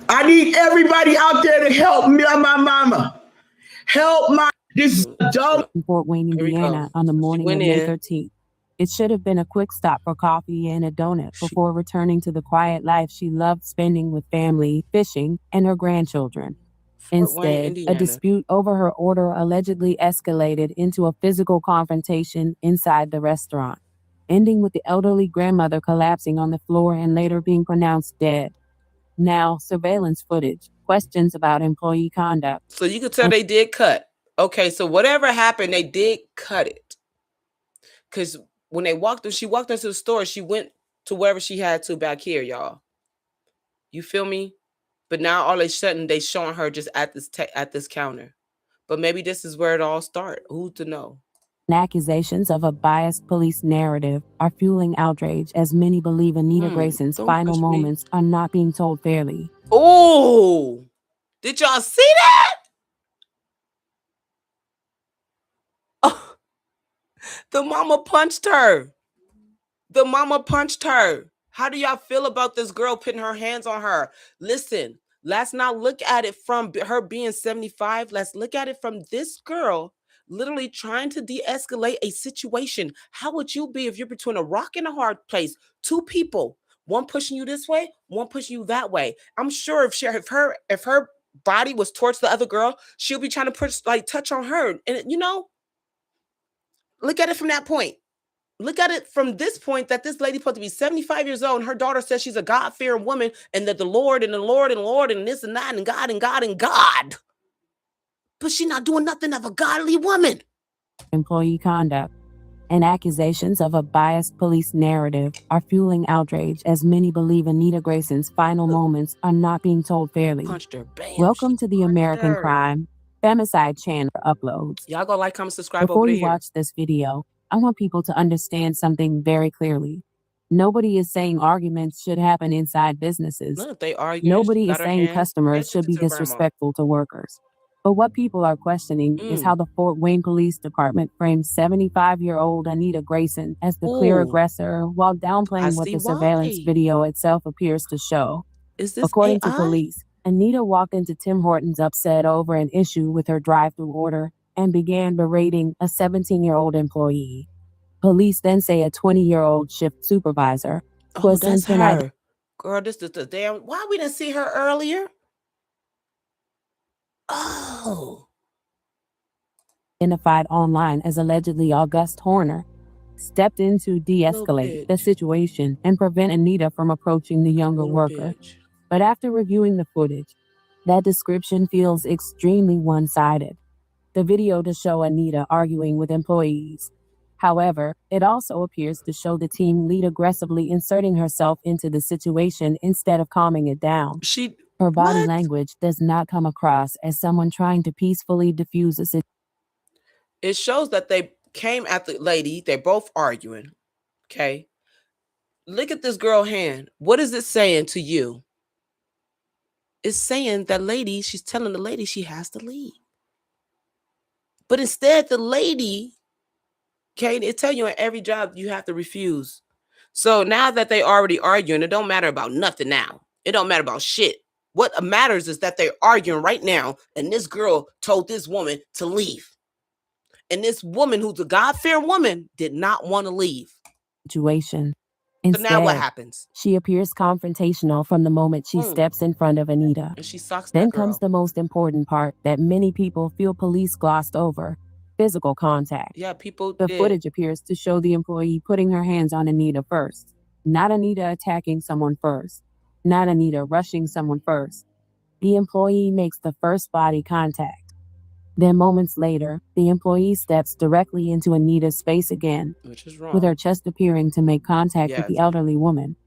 I need everybody out there to help me and my mama. Help my this adult. In Fort Wayne, Here we Indiana, go. on the She morning of went May in. 13th. It should have been a quick stop for coffee and a donut before returning to the quiet life she loved spending with family, fishing, and her grandchildren. Fort Wayne, Instead, a Indiana. dispute over her order allegedly escalated into a physical confrontation inside the restaurant, ending with the elderly grandmother collapsing on the floor and later being pronounced dead. Now, surveillance footage, questions about employee conduct. So you could tell they did cut. Okay, so whatever happened, they did cut it. Because when they walked through, she walked into the store, she went to wherever she had to back here, y'all. You feel me? But now all of a sudden they showing her just at this counter. But maybe this is where it all started. Who to know? Accusations of a biased police narrative are fueling outrage as many believe Anita Grayson's don't final push me. moments are not being told fairly. Oh, did y'all see that? Oh, the mama punched her. The mama punched her. How do y'all feel about this girl putting her hands on her? Listen, let's not look at it from her being 75. Let's look at it from this girl literally trying to de-escalate a situation. How would you be if you're between a rock and a hard place? Two people, one pushing you this way, one pushing you that way. I'm sure if her body was towards the other girl, she'll be trying to touch on her. And you know, look at it from that point. Look at it from this point that this lady's supposed to be 75 years old and her daughter says she's a God-fearing woman and that the Lord and the Lord and the Lord and this and that and God and God and God. But she's not doing nothing of a godly woman. Employee conduct and accusations of a biased police narrative are fueling outrage as many believe Anita Grayson's final moments are not being told fairly. Punched her. Bam. Welcome to the punched American her. Crime Femicide channel uploads. Y'all go like, comment, subscribe Before over you here. watch this video, I want people to understand something very clearly. Nobody is saying arguments should happen inside businesses. Look, they arguing. Nobody Got is her saying hand. customers Hey, should be to grandma. disrespectful to workers. But what people are questioning is how the Fort Wayne Police Department framed 75-year-old Anita Grayson as the clear Ooh. aggressor while downplaying what see the surveillance why. video itself appears to show. Is this According AI? to police, Anita walked into Tim Hortons upset over an issue with her drive-thru order and began berating a 17-year-old employee. Police then say a 20-year-old shift supervisor Oh, was that's been her. Girl, this is the damn. Why we didn't see her earlier? Oh. identified online as allegedly August Horner, stepped in to de-escalate the bitch. situation and prevent Anita from approaching the younger Little worker. bitch. But after reviewing the footage, that description feels extremely one-sided. The video to show Anita arguing with employees. However, it also appears to show the team lead aggressively inserting herself into the situation instead of calming it down. Her body What? language does not come across as someone trying to peacefully diffuse a situation. It shows that they came at the lady. They're both arguing. Okay. Look at this girl hand. What is it saying to you? It's saying that lady, she's telling the lady she has to leave. But instead, the lady, okay, they tell you in every job you have to refuse. So now that they already arguing, it don't matter about nothing now. It don't matter about shit. What matters is that they're arguing right now, and this girl told this woman to leave. And this woman, who's a God-fearing woman, did not want to leave. Situation. So Instead, now what happens? she appears confrontational from the moment she steps in front of Anita. And she socks Then that girl. comes the most important part that many people feel police glossed over: physical contact. Yeah, people The did. footage appears to show the employee putting her hands on Anita first, not Anita attacking someone first, not Anita rushing someone first. The employee makes the first body contact. Then moments later, the employee steps directly into Anita's face again, Which is wrong. with her chest appearing to make contact with Yes. the elderly woman.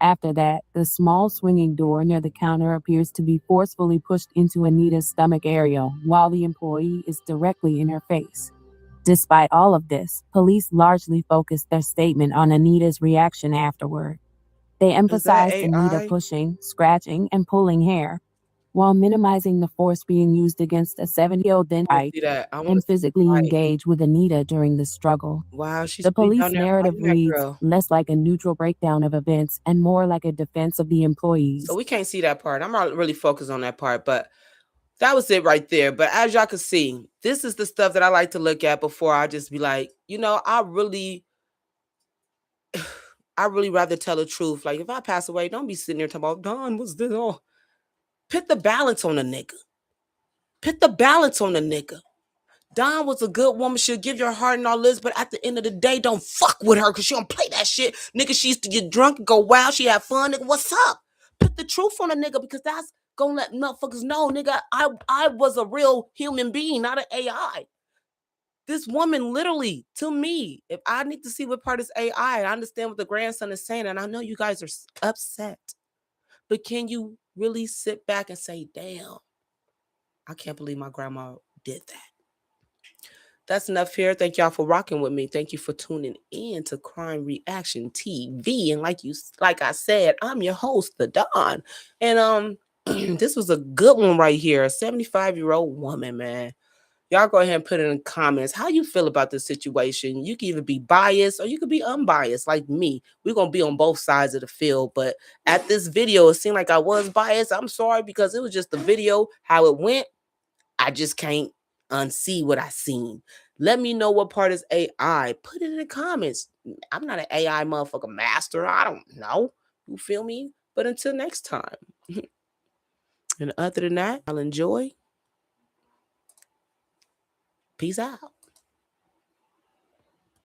After that, the small swinging door near the counter appears to be forcefully pushed into Anita's stomach area while the employee is directly in her face. Despite all of this, police largely focused their statement on Anita's reaction afterward. They Is that emphasized Anita AI? pushing, scratching, and pulling hair, while minimizing the force being used against a 70-year-old then I fight see that. I want and to see the physically fight. engage with Anita during the struggle. Wow, she's The really down police there narrative fighting that reads girl. less like a neutral breakdown of events and more like a defense of the employees. So we can't see that part. I'm not really focused on that part, but that was it right there. But as y'all can see, this is the stuff that I like to look at before I just be like, I really rather tell the truth. Like, if I pass away, don't be sitting there talking about, Don, what's this? Oh, put the balance on the nigga. Put the balance on the nigga. Dawn was a good woman. She'll give your heart and all this, but at the end of the day, don't fuck with her because she don't play that shit. Nigga, she used to get drunk and go wild. She had fun. Nigga, what's up? Put the truth on a nigga because that's gonna let motherfuckers know, nigga, I was a real human being, not an AI. This woman literally, to me, if I need to see what part is AI, I understand what the grandson is saying, and I know you guys are upset, but can you really sit back and say, damn, I can't believe my grandma did that? That's enough here. Thank y'all for rocking with me. Thank you for tuning in to Crime Reaction TV. And like I said, I'm your host, the Don. And this was a good one right here. A 75-year-old woman, man. Y'all go ahead and put it in the comments how you feel about this situation. You can either be biased or you could be unbiased like me. We're going to be on both sides of the field. But at this video, it seemed like I was biased. I'm sorry because it was just the video, how it went. I just can't unsee what I seen. Let me know what part is AI. Put it in the comments. I'm not an AI motherfucker master. I don't know. You feel me? But until next time. And other than that, I'll enjoy. Peace out.